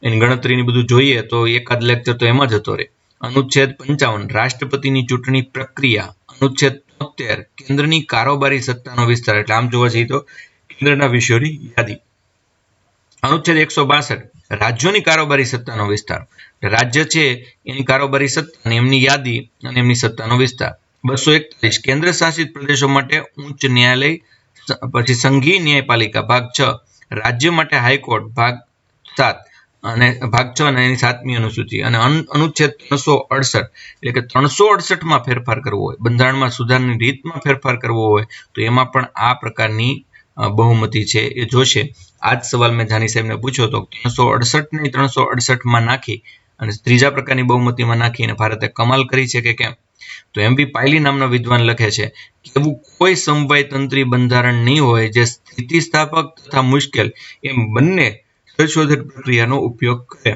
એની ગણતરીની બધું જોઈએ તો એકાદ લેક્ચર તો એમાં જતો રહે. અનુચ્છેદ 55 રાષ્ટ્રપતિની ચૂંટણી પ્રક્રિયા. અનુચ્છેદ 73 કેન્દ્રની કારોબારી સત્તાનો વિસ્તાર, એટલે આમ જોવા જઈએ તો કેન્દ્રના વિષયોની યાદી. અનુચ્છેદ 162 રાજ્યોની કારોબારી સત્તાનો વિસ્તાર, રાજ્ય છે એની કારોબારી સત્તા અને એમની યાદી અને એમની સત્તાનો વિસ્તાર. 241 કેન્દ્ર શાસિત પ્રદેશો માટે ઉચ્ચ ન્યાયાલય, પછી સંઘીય ન્યાયપાલિકા ભાગ 6, રાજ્ય માટે હાઈકોર્ટ ભાગ 7 અને ભાગ 6 અને એની 7મી અનુસૂચિ. અને અનુચ્છેદ 368 એટલે કે 368માં ફેરફાર કરવો હોય, બંધારણમાં સુધારાની રીતમાં ફેરફાર કરવો હોય તો એમાં પણ આ પ્રકારની બહુમતી છે એ જોશે. આ જ સવાલ મેં જાની સાહેબને પૂછ્યો હતો. 368 ને 368માં નાખી અને ત્રીજા પ્રકારની બહુમતીમાં નાખીને ભારતે કમાલ કરી છે કે કેમ. તો MV પાયલી નામના વિદ્વાન લખે છે કે એવું કોઈ સમવાય તંત્રી બંધારણ નહીં હોય જે સ્થિતિસ્થાપક તથા મુશ્કેલ એમ બંને સંશોધન પ્રક્રિયાનો ઉપયોગ કરે.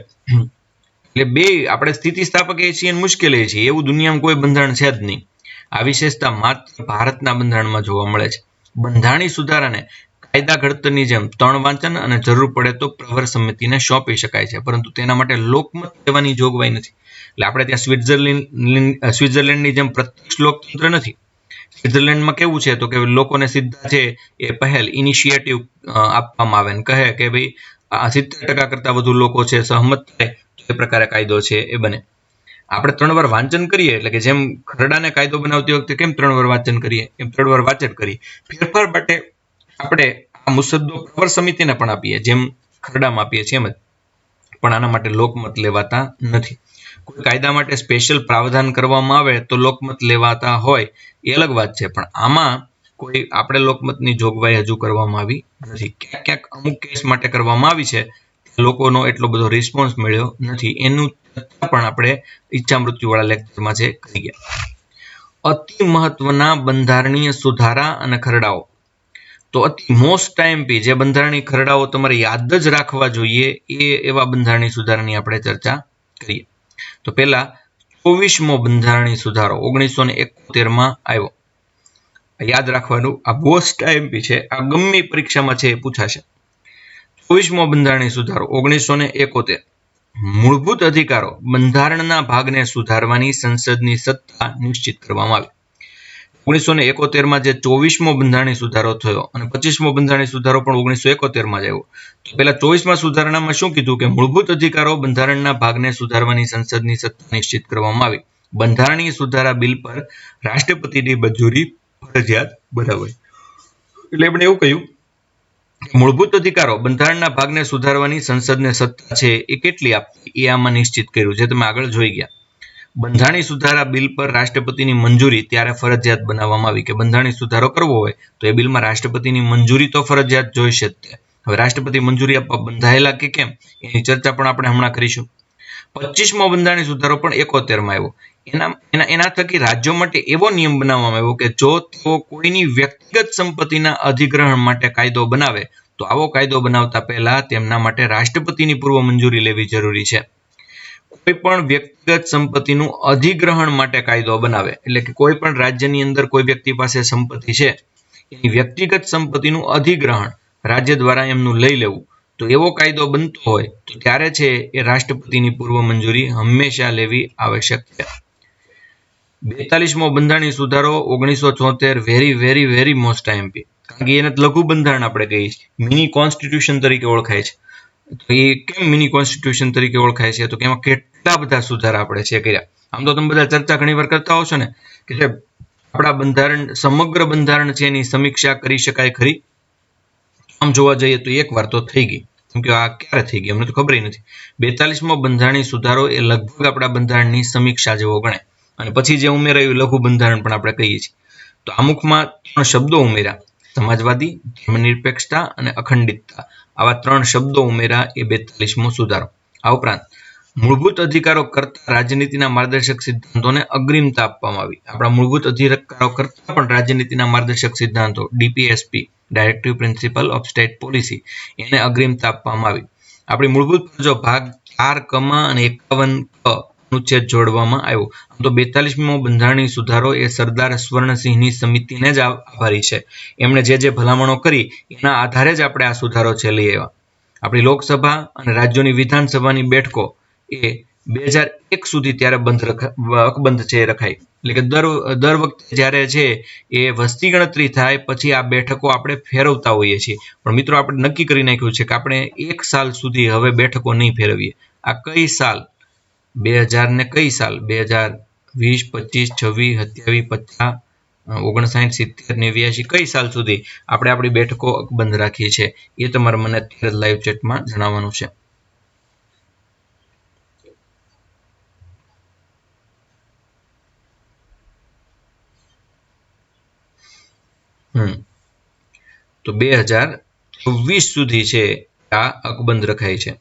એટલે બે આપણે સ્થિતિસ્થાપક એ છીએ અને મુશ્કેલ એ છીએ, એવું દુનિયામાં કોઈ બંધારણ છે જ નહીં. આ વિશેષતા માત્ર ભારતના બંધારણમાં જોવા મળે છે. બંધારણીય સુધારાને કાયદા ઘડતરની જેમ 3 વાંચન અને જરૂર પડે તો પ્રવર સમિતિને સોંપી શકાય છે, પરંતુ તેના માટે લોકમત લેવાની જોગવાઈ નથી. એટલે આપણે ત્યાં સ્વિટ્ઝરલેન્ડની જેમ પ્રત્યક્ષ લોકતંત્ર નથી. સ્વિટ્ઝરલેન્ડમાં કેવું છે તો કે લોકોને સીધા છે એ પહેલ ઇનિશિયેટિવ આપવામાં આવે ને કહે કે ભાઈ 70% કરતા વધુ લોકો છે સહમત થાય તો એ પ્રકારે કાયદો છે એ બને. આપણે 3 વાર વાંચન કરીએ, એટલે કે જેમ ખરડાને કાયદો બનાવતી વખતે કેમ 3 વાર વાંચન કરીએ એમ 3 વાર વાંચન કરીએ. ફેરફાર માટે આપણે આ મુસદ્દો પ્રવર સમિતિને પણ આપીએ, જેમ ખરડામાં આપીએ છીએ એમ જ, પણ આના માટે લોકમત લેવાતા નથી. કોઈ કાયદા માટે સ્પેશિયલ પ્રાવધાન કરવામાં આવે તો લોકમત લેવાતા હોય એ અલગ વાત છે, પણ આમાં કોઈ આપણે લોકમતની જોગવાઈ હજુ કરવામાં આવી નથી. ક્યાંક ક્યાંક અમુક કેસ માટે કરવામાં આવી છે, લોકોનો એટલો બધો રિસ્પોન્સ મળ્યો નથી. એનું પણ આપણે ઈચ્છા મૃત્યુવાળા લેક્ચરમાં જે કરી ગયા. અતિ મહત્વના બંધારણીય સુધારા અને ખરડાઓ. તો અતિ મોસ્ટ આઈએમપી જે બંધારણીય ખરડાઓ તમારે યાદ જ રાખવા જોઈએ એ એવા બંધારણીય સુધારાની આપણે ચર્ચા કરીએ. તો પહેલા 24મો બંધારણીય સુધારો 1971માં આવ્યો. યાદ રાખવાનું, આ મોસ્ટ આઈએમપી છે, આ ગમે પરીક્ષામાં છે એ પૂછાશે. 24મો બંધારણીય સુધારો 1971. મૂળભૂત અધિકારો બંધારણના ભાગને સુધારવાની સંસદની સત્તા નિશ્ચિત કરવામાં આવી. 1971માં જે 24મો બંધારણીય સુધારો થયો અને 25મો બંધારણીય સુધારો પણ 1971માં જ આવ્યો. તો પહેલા 24મા સુધારણામાં શું કીધું કે મૂળભૂત અધિકારો બંધારણના ભાગને સુધારવાની સંસદની સત્તા નિશ્ચિત કરવામાં આવી. બંધારણીય સુધારા બિલ પર રાષ્ટ્રપતિની મંજૂરી ફરજિયાત બનાવાઈ. એટલે એમણે એવું કહ્યું કે મૂળભૂત અધિકારો બંધારણના ભાગને સુધારવાની સંસદને સત્તા છે એ કેટલી આપવી એ આમાં નિશ્ચિત કર્યું, જે તમે આગળ જોઈ ગયા. બંધારણીય સુધારા બિલ પર રાષ્ટ્રપતિની મંજૂરી ત્યારે ફરજિયાત બનાવવામાં આવી કે બંધારણીય સુધારો કરવો હોય તો એ બિલમાં રાષ્ટ્રપતિની મંજૂરી તો ફરજિયાત જોઈશે જ. હવે રાષ્ટ્રપતિ મંજૂરી આપવા બંધાયેલા કે કેમ એની ચર્ચા પણ આપણે હમણાં કરીશું. 25મો બંધારણીય સુધારો પણ 71માં આવ્યો. એના થકી રાજ્યો માટે એવો નિયમ બનાવવામાં આવ્યો કે જો તેઓ કોઈની વ્યક્તિગત સંપત્તિના અધિગ્રહણ માટે કાયદો બનાવે તો આવો કાયદો બનાવતા પહેલા તેમના માટે રાષ્ટ્રપતિની પૂર્વ મંજૂરી લેવી જરૂરી છે. કોઈ પણ વ્યક્તિગત સંપત્તિનું અધિગ્રહણ માટે કાયદો બનાવે, એટલે કે કોઈ પણ રાજ્યની અંદર કોઈ વ્યક્તિ પાસે સંપત્તિ છે, એની વ્યક્તિગત સંપત્તિનું અધિગ્રહણ રાજ્ય દ્વારા એમનું લઈ લેવું, તો એવો કાયદો બનતો હોય તો ત્યારે છે એ રાષ્ટ્રપતિની પૂર્વ મંજૂરી હંમેશા લેવી આવશ્યક છે. 42મો બંધારણીય સુધારો 1974 very very very most IMP, કારણ કે એને લઘુ બંધારણ આપણે કહીએ છીએ, મિની કોન્સ્ટિટ્યુશન તરીકે ઓળખાય છે. તો એ કેમ મિની કોન્સ્ટિટ્યુશન તરીકે ઓળખાય છે તો કે એમાં કેટલા બધા સુધારા આપણે છે કર્યા. આમ તો તમે બધા ચર્ચા ઘણી વાર કરતા હશો ને કે આપણા બંધારણ સમગ્ર બંધારણ છે એની સમીક્ષા કરી શકાય ખરી? આમ જોવા જઈએ તો એક વાર તો થઈ ગઈ, કેમ કે આ ક્યારે થઈ ગઈ અમને તો ખબર નથી. 42મો બંધારણીય સુધારો એ લગભગ આપણા બંધારણની સમીક્ષા જેવો ગણાય, અને પછી જે ઉમેરાયું લઘુ બંધારણ પણ આપણે કહીએ છીએ. તો આમુખમાં 3 શબ્દો ઉમેર્યા, સમાજવાદી, ધર્મનિરપેક્ષતા અને અખંડિતતા. આવા 3 શબ્દો ઉમેર્યા એ 42મો સુધારો. આ ઉપરાંત મૂળભૂત અધિકારો કરતા રાજનીતિના માર્ગદર્શક સિદ્ધાંતોને અગ્રિમતા આપવામાં આવી. આપણા મૂળભૂત અધિકારો કરતા પણ રાજનીતિના માર્ગદર્શક સિદ્ધાંતો DPSP, directive principal of state policy, એને અગ્રિમતા આપવામાં આવી. આપણી મૂળભૂત ફરજો ભાગ 4 કમા અને 51 ક અનુચ્છેદ જોડવામાં આવ્યો. આમ તો 42મો બંધારણીય સુધારો એ સરદાર સ્વર્ણસિંહની સમિતિને જ આભારી છે. એમણે જે ભલામણો કરી એના આધારે જ આપણે આ સુધારો છે લઈ આવ્યા. આપણી લોકસભા અને રાજ્યોની વિધાનસભાની બેઠકો એ 2001 સુધી ત્યારે અકબંધ છે રખાય. એટલે કે દર વખતે જ્યારે છે એ વસ્તી ગણતરી થાય પછી આ બેઠકો આપણે ફેરવતા હોઈએ છીએ, પણ મિત્રો આપણે નક્કી કરી નાખ્યું છે કે આપણે 1 સાલ સુધી હવે બેઠકો નહીં ફેરવીએ. આ કઈ સાલ 2000 ને કઈ સાલ 2020, 25, 26, 27, 50, 59, 70, 89 કઈ સાલ સુધી આપણે આપણી બેઠકો અકબંધ રાખીએ છીએ એ તમારે મને અત્યારે લાઈવ ચેટમાં જણાવવાનું છે. તો 2026 સુધી છે આ અકબંધ રખાય છે.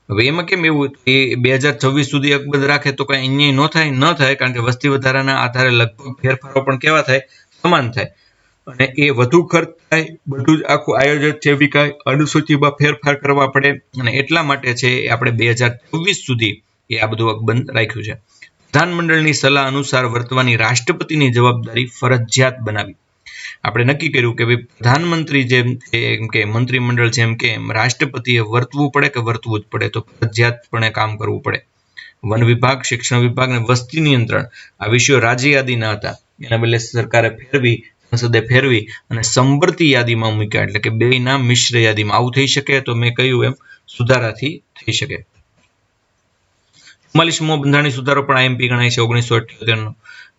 હવે એમાં કેમ એવું એ 2026 સુધી અકબંધ રાખે તો કઈ અન્યાય ન થાય, કારણ કે વસ્તી વધારાના આધારે લગભગ ફેરફારો પણ કેવા થાય, સમાન થાય, અને એ વધુ ખર્ચ થાય, બધું જ આખું આયોજન છે વિકાય, અનુસૂચિમાં ફેરફાર કરવા પડે, અને એટલા માટે છે આપણે 2026 સુધી એ આ બધું અકબંધ રાખ્યું છે. વિધાનમંડળની સલાહ અનુસાર વર્તવાની રાષ્ટ્રપતિની જવાબદારી ફરજિયાત બનાવી. આપણે નક્કી કર્યું કે ભાઈ પ્રધાનમંત્રી જેમ એમ કે મંત્રીમંડળ જેમ કે એમ રાષ્ટ્રપતિએ વર્તવું પડે કે વર્તવું જ પડે, તો ફરજિયાતપણે કામ કરવું પડે. વન વિભાગ, શિક્ષણ વિભાગ અને વસ્તી નિયંત્રણ આ વિષયો રાજ્ય યાદીના હતા, એના બદલે સરકારે સંસદે ફેરવી અને સંવર્તી યાદીમાં મૂક્યા, એટલે કે બેયના મિશ્ર યાદીમાં. આવું થઈ શકે તો મેં કહ્યું એમ સુધારાથી થઈ શકે. 44મો બંધારણીય સુધારો પણ આઈએમપી ગણાય છે 1978 નો.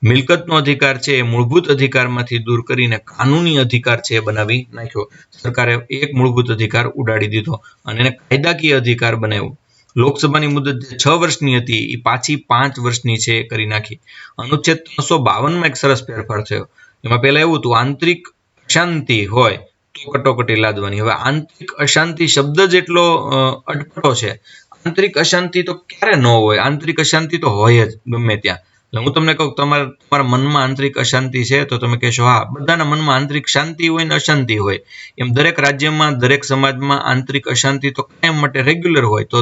મિલકતનો અધિકાર છે એ મૂળભૂત અધિકારમાંથી દૂર કરીને કાનૂની અધિકાર છે એ બનાવી નાખ્યો. સરકારે એક મૂળભૂત અધિકાર ઉડાડી દીધો અને એને કાયદાકીય અધિકાર બનાવ્યો. લોકસભાની મુદત જે 6 વર્ષની હતી એ પાછી 5 વર્ષની છે એ કરી નાખી. અનુચ્છેદ 352માં એક સરસ ફેરફાર થયો. એમાં પહેલા એવું હતું, આંતરિક અશાંતિ હોય તો કટોકટી લાદવાની. હવે આંતરિક અશાંતિ શબ્દ જેટલો અટપટો છે. આંતરિક અશાંતિ તો ક્યારે ન હોય? આંતરિક અશાંતિ તો હોય જ ગમે ત્યાં. એટલે હું તમને કહું, તમારા મનમાં આંતરિક અશાંતિ છે તો તમે કહેશો હા, બધાના મનમાં આંતરિક શાંતિ હોય ને અશાંતિ હોય. એમ દરેક રાજ્યમાં, દરેક સમાજમાં આંતરિક અશાંતિ તો કાયમ માટે રેગ્યુલર હોય. તો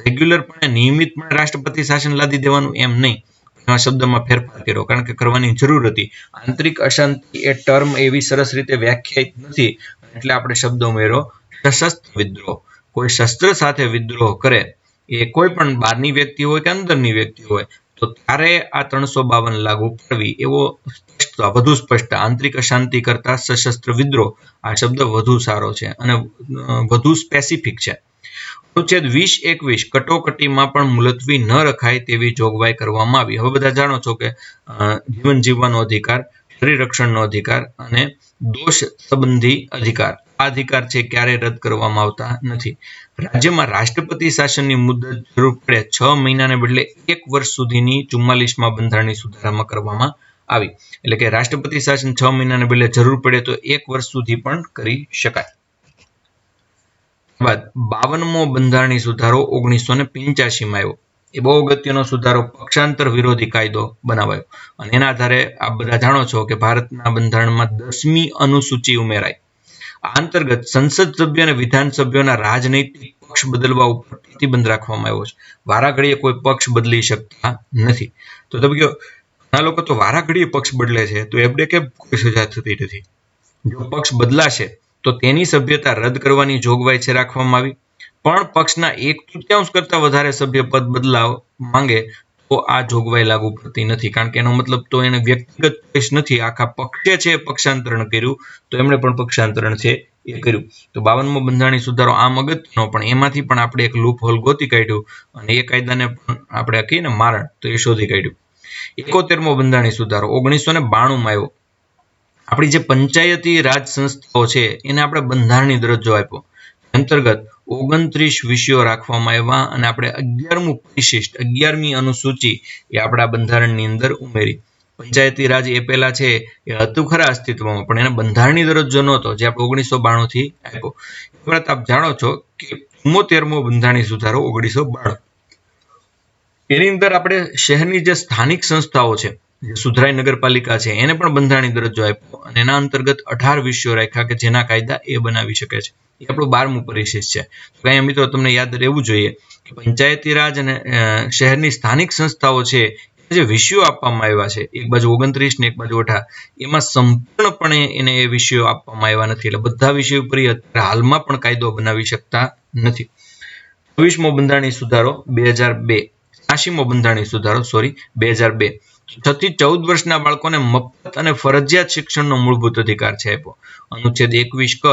રેગ્યુલરપણે, નિયમિતપણે રાષ્ટ્રપતિ શાસન લાદી દેવાનું એમ નહીં. આ શબ્દમાં ફેરફાર કર્યો કારણ કે કરવાની જરૂર હતી. આંતરિક અશાંતિ એ ટર્મ એવી સરસ રીતે વ્યાખ્યાયિત નથી, એટલે આપણે શબ્દ ઉમેર્યો સશસ્ત્ર વિદ્રોહ. કોઈ શસ્ત્ર સાથે વિદ્રોહ કરે એ કોઈ પણ બહારની વ્યક્તિ હોય કે અંદરની વ્યક્તિ હોય તો ત્યારે આ 352 લાગુ પડવી એવો વધુ સ્પષ્ટ. આંતરિક અશાંતિ કરતા સશસ્ત્ર વિદ્રોહ આ શબ્દ વધુ સારો છે અને વધુ સ્પેસિફિક છે. અનુચ્છેદ 20-21 કટોકટીમાં પણ મુલતવી ન રખાય તેવી જોગવાઈ કરવામાં આવી. હવે બધા જાણો છો કે જીવન જીવવાનો અધિકાર, શરીર રક્ષણનો અધિકાર અને દોષ સંબંધી અધિકાર, આ અધિકાર છે ક્યારેય રદ કરવામાં આવતા નથી. રાજ્યમાં રાષ્ટ્રપતિ શાસનની મુદત જરૂર પડે 6 મહિનાને બદલે 1 વર્ષ સુધીની 44મા બંધારણીય સુધારામાં કરવામાં આવી. એટલે કે રાષ્ટ્રપતિ શાસન 6 મહિનાને બદલે જરૂર પડે તો 1 વર્ષ સુધી પણ કરી શકાય. બાદ 52મો બંધારણીય સુધારો 1985માં આવ્યો. એ બહુ અગત્યનો સુધારો, પક્ષાંતર વિરોધી કાયદો બનાવાયો અને એના આધારે આપ બધા જાણો છો કે ભારતના બંધારણમાં 10મી અનુસૂચિ ઉમેરાઈ. આ અંતર્ગત સંસદ સભ્ય અને વિધાનસભ્યોના રાજનૈતિક પક્ષ બદલવા ઉપર પ્રતિબંધ રાખવામાં આવ્યો છે. વારાઘડીએ કોઈ પક્ષ બદલી શકતા નથી. તો તમે કહો, ઘણા લોકો તો વારાઘડીએ પક્ષ બદલે છે, તો એમને કેમ કોઈ સજા થતી નથી? જો પક્ષ બદલાશે તો તેની સભ્યતા રદ કરવાની જોગવાઈ છે રાખવામાં આવી. પણ પક્ષના 1/3 કરતા વધારે સભ્ય પદ બદલાવ માંગે તો આ જોગવાઈ લાગુ પડતી નથી, કારણ કે એનો મતલબ તો એને વ્યક્તિગત ચોઈસ નથી. આખા પક્ષે છે પક્ષાંતરણ કર્યું તો એમણે પણ પક્ષાંતરણ છે એ કર્યું. તો 52મો બંધારણીય સુધારો આમ અગત્યનો, પણ એમાંથી પણ આપણે એક લૂપ હોલ ગોતી કાઢ્યું અને એ કાયદાને પણ આપણે કહીએ ને મારણ, તો એ શોધી કાઢ્યું. 71મો બંધારણીય સુધારો 1992માં આવ્યો. આપણી જે પંચાયતી રાજ સંસ્થાઓ છે એને આપણે બંધારણીય દરજ્જો આપ્યો. અંતર્ગત 29 વિષયો રાખવામાં આવ્યા અને આપણે 11મું પરિશિષ્ટ, 11મી અનુસૂચિ એ આપણા બંધારણની અંદર ઉમેરી. પંચાયતી રાજ એ પહેલા છે એ હતું ખરા અસ્તિત્વમાં, પણ એને બંધારણીય દરજ્જો નહોતો, જે આપણે 1992 થી આપ્યો. એ વાત આપ જાણો છો કે 74મો બંધારણીય સુધારો 1992. એની અંદર આપણે શહેરની જે સ્થાનિક સંસ્થાઓ છે, જે સુધરાઈ નગરપાલિકા છે, એને પણ બંધારણીય દરજ્જો આપ્યો અને એના અંતર્ગત 18 વિષયો રાખ્યા કે જેના કાયદા એ બનાવી શકે છે. એ આપણું 12મું પરિશિષ્ટ છે. તો અહીંયા મિત્રો તમને યાદ રહેવું જોઈએ કે પંચાયતી રાજ અને શહેરની સ્થાનિક સંસ્થાઓ છે, જે વિષયો આપવામાં આવ્યા છે, એક બાજુ 29 ને એક બાજુ 18, એમાં સંપૂર્ણપણે એને એ વિષયો આપવામાં આવ્યા નથી. એટલે બધા વિષયો ઉપર હાલમાં પણ કાયદો બનાવી શકતા નથી. 26મો બંધારણીય સુધારો 2002, 86મો બંધારણીય સુધારો 2002. 6 થી 14 વર્ષના બાળકોને મફત અને ફરજિયાત શિક્ષણનો મૂળભૂત અધિકાર છે આપ્યો. અનુચ્છેદ 21 ક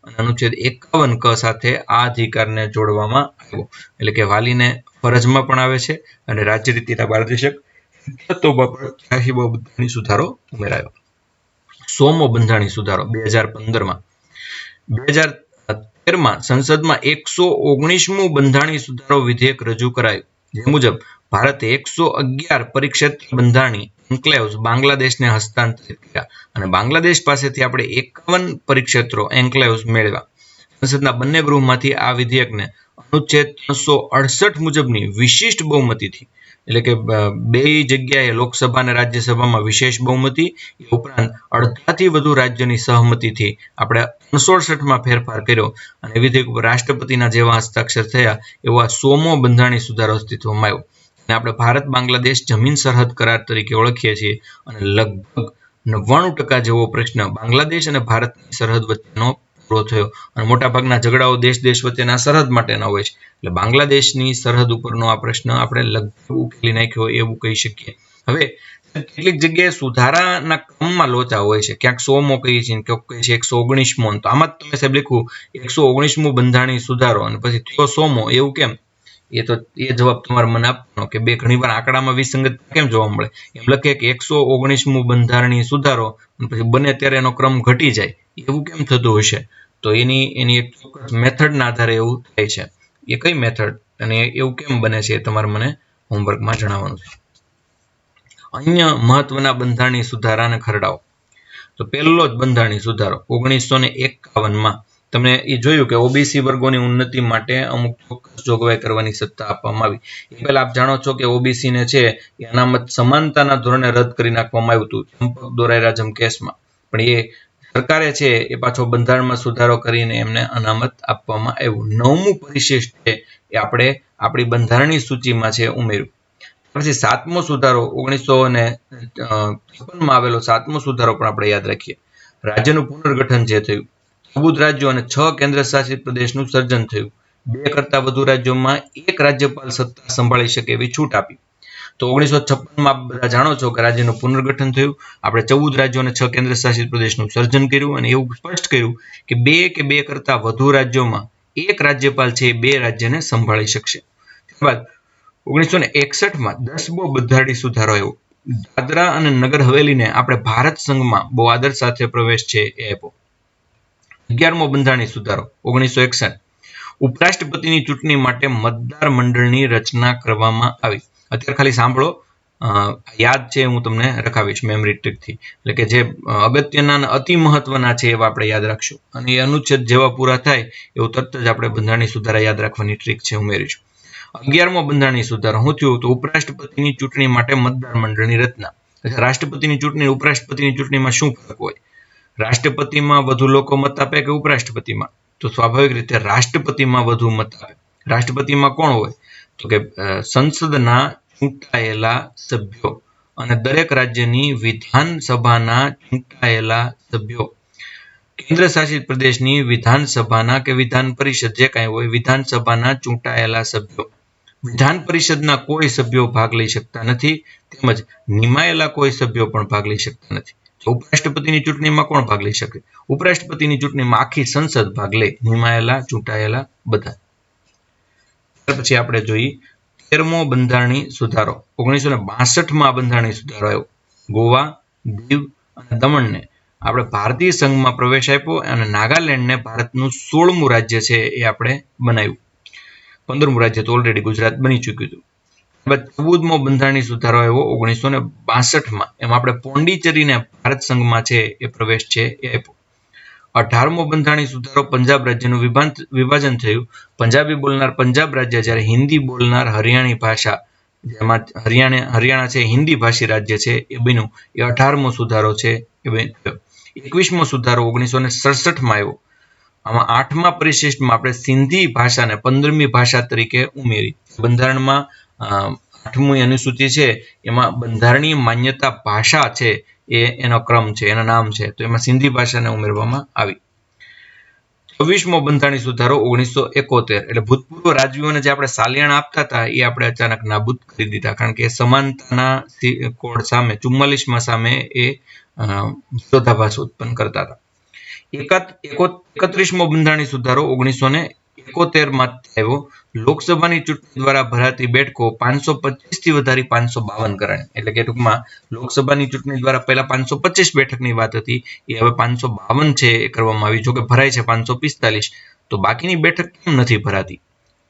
અને અનુચ્છેદ 51 ક સાથે આ અધિકારને જોડવામાં આવ્યો. એટલે કે વાલીને ફરજમાં પણ આવે છે અને રાજ્ય રીતિના માર્ગદર્શક તત્વોમાં પણ 86મો બંધારણીય સુધારો ઉમેરાયો. 100મો બંધારણીય સુધારો 2015માં. 2013માં સંસદમાં 119મું બંધારણીય સુધારો વિધેયક રજૂ કરાયું. જે મુજબ ભારતે 111 પરિક્ષેત્ર બંધારણીય એન્ક્લેવ્સ બાંગ્લાદેશને હસ્તાંતરિત કર્યા અને બાંગ્લાદેશ પાસેથી આપણે 51 પરિક્ષેત્રો એન્ક્લેવ્સ મેળવ્યા. સંસદના બંને ગૃહમાંથી આ વિધેયકને અનુચ્છેદ 368 મુજબની વિશિષ્ટ બહુમતીથી, એટલે કે બે જગ્યાએ લોકસભા અને રાજ્યસભામાં વિશેષ બહુમતી, એ ઉપરાંત અડધાથી વધુ રાજ્યોની સહમતીથી આપણે 368માં ફેરફાર કર્યો અને વિધેયક ઉપર રાષ્ટ્રપતિના જેવા હસ્તાક્ષર થયા એવો આ 100મો બંધારણીય સુધારો અસ્તિત્વમાં આવ્યો. અને આપણે ભારત બાંગ્લાદેશ જમીન સરહદ કરાર તરીકે ઓળખીએ છીએ અને લગભગ 99% જેવો પ્રશ્ન બાંગ્લાદેશ અને ભારતની સરહદ વચ્ચેનો પૂરો થયો. અને મોટાભાગના ઝઘડાઓ દેશ વચ્ચેના સરહદ માટેના હોય છે. એટલે બાંગ્લાદેશની સરહદ ઉપરનો આ પ્રશ્ન આપણે લગભગ ઉકેલી નાખ્યો એવું કહી શકીએ. હવે કેટલીક જગ્યાએ સુધારાના ક્રમમાં લોચા હોય છે. ક્યાંક 100મો કહીએ છીએ, ક્યાંક કહીએ છીએ 119મો. તો આમાં જ તમે સાહેબ લખ્યું 119મો બંધારણીય સુધારો અને પછી થયો 100મો, એવું કેમ? એ જવાબ તમારે મને આપવાનો કે ઘણી વાર આંકડામાં વિસંગતતા કેમ જોવા મળે. એમ લખે કે 119મો બંધારણીય સુધારો અને પછી બને ત્યારે એનો ક્રમ ઘટી જાય, એવું કેમ થતું હશે? તો એની એક ચોક્કસ મેથડના આધારે એવું થાય છે. એ કઈ મેથડ અને એવું કેમ બને છે એ તમારે મને હોમવર્કમાં જણાવવાનું છે. અન્ય મહત્વના બંધારણીય સુધારા અને ખરડાઓ. તો પહેલો જ બંધારણીય સુધારો 1951માં તમને એ જોયું કે ઓબીસી વર્ગોની ઉન્નતિ માટે અમુક ચોક્કસ જોગવાઈ કરવાની સત્તા આપવામાં આવી. એ પહેલા આપ જાણો છો કે ઓબીસી ને છે એ અનામત સમાનતાના ધોરણે રદ કરી નાખવામાં આવ્યું હતું ચંપક દોરાઈરાજમ કેસમાં. પણ એ સરકારે છે એ પાછો બંધારણમાં સુધારો કરીને એમને અનામત આપવામાં આવ્યું. 9મું પરિશિષ્ટ છે એ આપણે આપણી બંધારણીય સૂચિમાં છે ઉમેર્યું. પછી 7મો સુધારો 1956માં આવેલો 7મો સુધારો પણ આપણે યાદ રાખીએ. રાજ્યનું પુનર્ગઠન જે થયું, 14 રાજ્યો અને 6 કેન્દ્ર શાસિત પ્રદેશનું સર્જન થયું. 2 કરતાં વધુ રાજ્યોમાં એક રાજ્યપાલ સત્તા સંભાળી શકે એવી છૂટ આપી. તો 1956માં બધા જાણો છો કે રાજ્યનું પુનર્ગઠન થયું. આપણે 14 રાજ્યો અને 6 કેન્દ્ર શાસિત પ્રદેશનું સર્જન કર્યું અને એવું સ્પષ્ટ કર્યું કે 2 કરતાં વધુ રાજ્યોમાં એક રાજ્યપાલ છે એ 2 રાજ્યને સંભાળી શકશે. ત્યારબાદ 1961માં 10મો બંધારણીય સુધારો આવ્યો. દાદરા અને નગર હવેલીને આપણે ભારત સંઘમાં બહુ આદર સાથે પ્રવેશ છે એ આપ્યો. 11મો બંધારણીય સુધારો 1961 ઉપરાષ્ટ્રપતિની ચૂંટણી માટે મતદાર મંડળની રચના કરવામાં આવી. અત્યારે ખાલી સાંભળો, યાદ છે હું તમને રખાવીશ મેમરી ટ્રીકથી. એટલે કે જે અગત્યના અને અતિ મહત્વના છે એવા આપણે યાદ રાખશું અને એ અનુચ્છેદ જેવા પૂરા થાય એવું તરત જ આપણે બંધારણીય સુધારા યાદ રાખવાની ટ્રીક છે ઉમેરીશું. 11મો બંધારણીય સુધારો શું થયું? તો ઉપરાષ્ટ્રપતિની ચૂંટણી માટે મતદાર મંડળની રચના. રાષ્ટ્રપતિની ચૂંટણી ઉપરાષ્ટ્રપતિની ચૂંટણીમાં શું ફરક હોય? રાષ્ટ્રપતિમાં વધુ લોકો મત આપે કે ઉપરાષ્ટ્રપતિમાં? તો સ્વાભાવિક રીતે રાષ્ટ્રપતિમાં વધુ મત આપે. રાષ્ટ્રપતિમાં કોણ હોય? તો કે સંસદના ચૂંટાયેલા સભ્યો અને દરેક રાજ્યની વિધાનસભાના ચૂંટાયેલા સભ્યો. કેન્દ્ર શાસિત પ્રદેશની વિધાનસભાના કે વિધાન પરિષદ જે કાંઈ હોય વિધાનસભાના ચૂંટાયેલા સભ્યો. વિધાન પરિષદના કોઈ સભ્યો ભાગ લઈ શકતા નથી, તેમજ નિમાયેલા કોઈ સભ્યો પણ ભાગ લઈ શકતા નથી. ઉપરાષ્ટ્રપતિની ચૂંટણીમાં કોણ ભાગ લઈ શકે? ઉપરાષ્ટ્રપતિની ચૂંટણીમાં આખી સંસદ ભાગ લે, નિમાયેલા ચૂંટાયેલા બધા. ત્યાર પછી આપણે જોઈએ 13મો બંધારણીય સુધારો 1962માં બંધારણીય સુધારો આવ્યો. ગોવા, દીવ અને દમણને આપણે ભારતીય સંઘમાં પ્રવેશ આપ્યો અને નાગાલેન્ડને ભારતનું 16મું રાજ્ય છે એ આપણે બનાવ્યું. 15મું રાજ્ય તો ઓલરેડી ગુજરાત બની ચૂક્યું હતું. 14મો બંધારણીય સુધારો આવ્યો 1962માં. એમાં આપણે પોંડિચેરીને ભારત સંઘમાં છે એ પ્રવેશ છે એ આપ્યો. 18મો બંધારણીય સુધારો પંજાબ રાજ્યનું વિભાજન થયું. પંજાબી બોલનાર પંજાબ રાજ્ય જ્યારે હિન્દી બોલનાર હરિયાણી ભાષા, જેમાં હરિયાણા છે હિન્દી ભાષી રાજ્ય છે એ બન્યું. એ 18મો સુધારો છે એ બન્યો. 21મો સુધારો 1967માં આવ્યો. આમાં 8મા પરિશિષ્ટમાં આપણે સિંધી ભાષાને 15મી ભાષા તરીકે ઉમેરી. બંધારણમાં 8મી અનુસૂચિ છે એમાં બંધારણીય માન્યતા ભાષા છે એનો ક્રમ છે, એના નામ છે, તો એમાં સિંધી ભાષાને ઉમેરવામાં આવી. 26મો બંધારણીય સુધારો 1971. એટલે ભૂતપૂર્વ રાજવીઓને જે આપણે સાલિયાણા આપતા હતા એ આપણે અચાનક નાબૂદ કરી દીધા, કારણ કે સમાનતાના કોડ સામે 44માં સામે એ વિરોધાભાસ ઉત્પન્ન કરતા હતા. 31મો બંધારણીય સુધારો 1971માં આવ્યો. લોકસભાની ચૂંટણી દ્વારા ભરાતી બેઠકો 525થી વધારી 552 કરવાની. એટલે કે ટૂંકમાં લોકસભાની ચૂંટણી દ્વારા પહેલા 525 બેઠકની વાત હતી, એ હવે 552 છે એ કરવામાં આવી. જો કે ભરાય છે 545, તો બાકીની બેઠક કેમ નથી ભરાતી?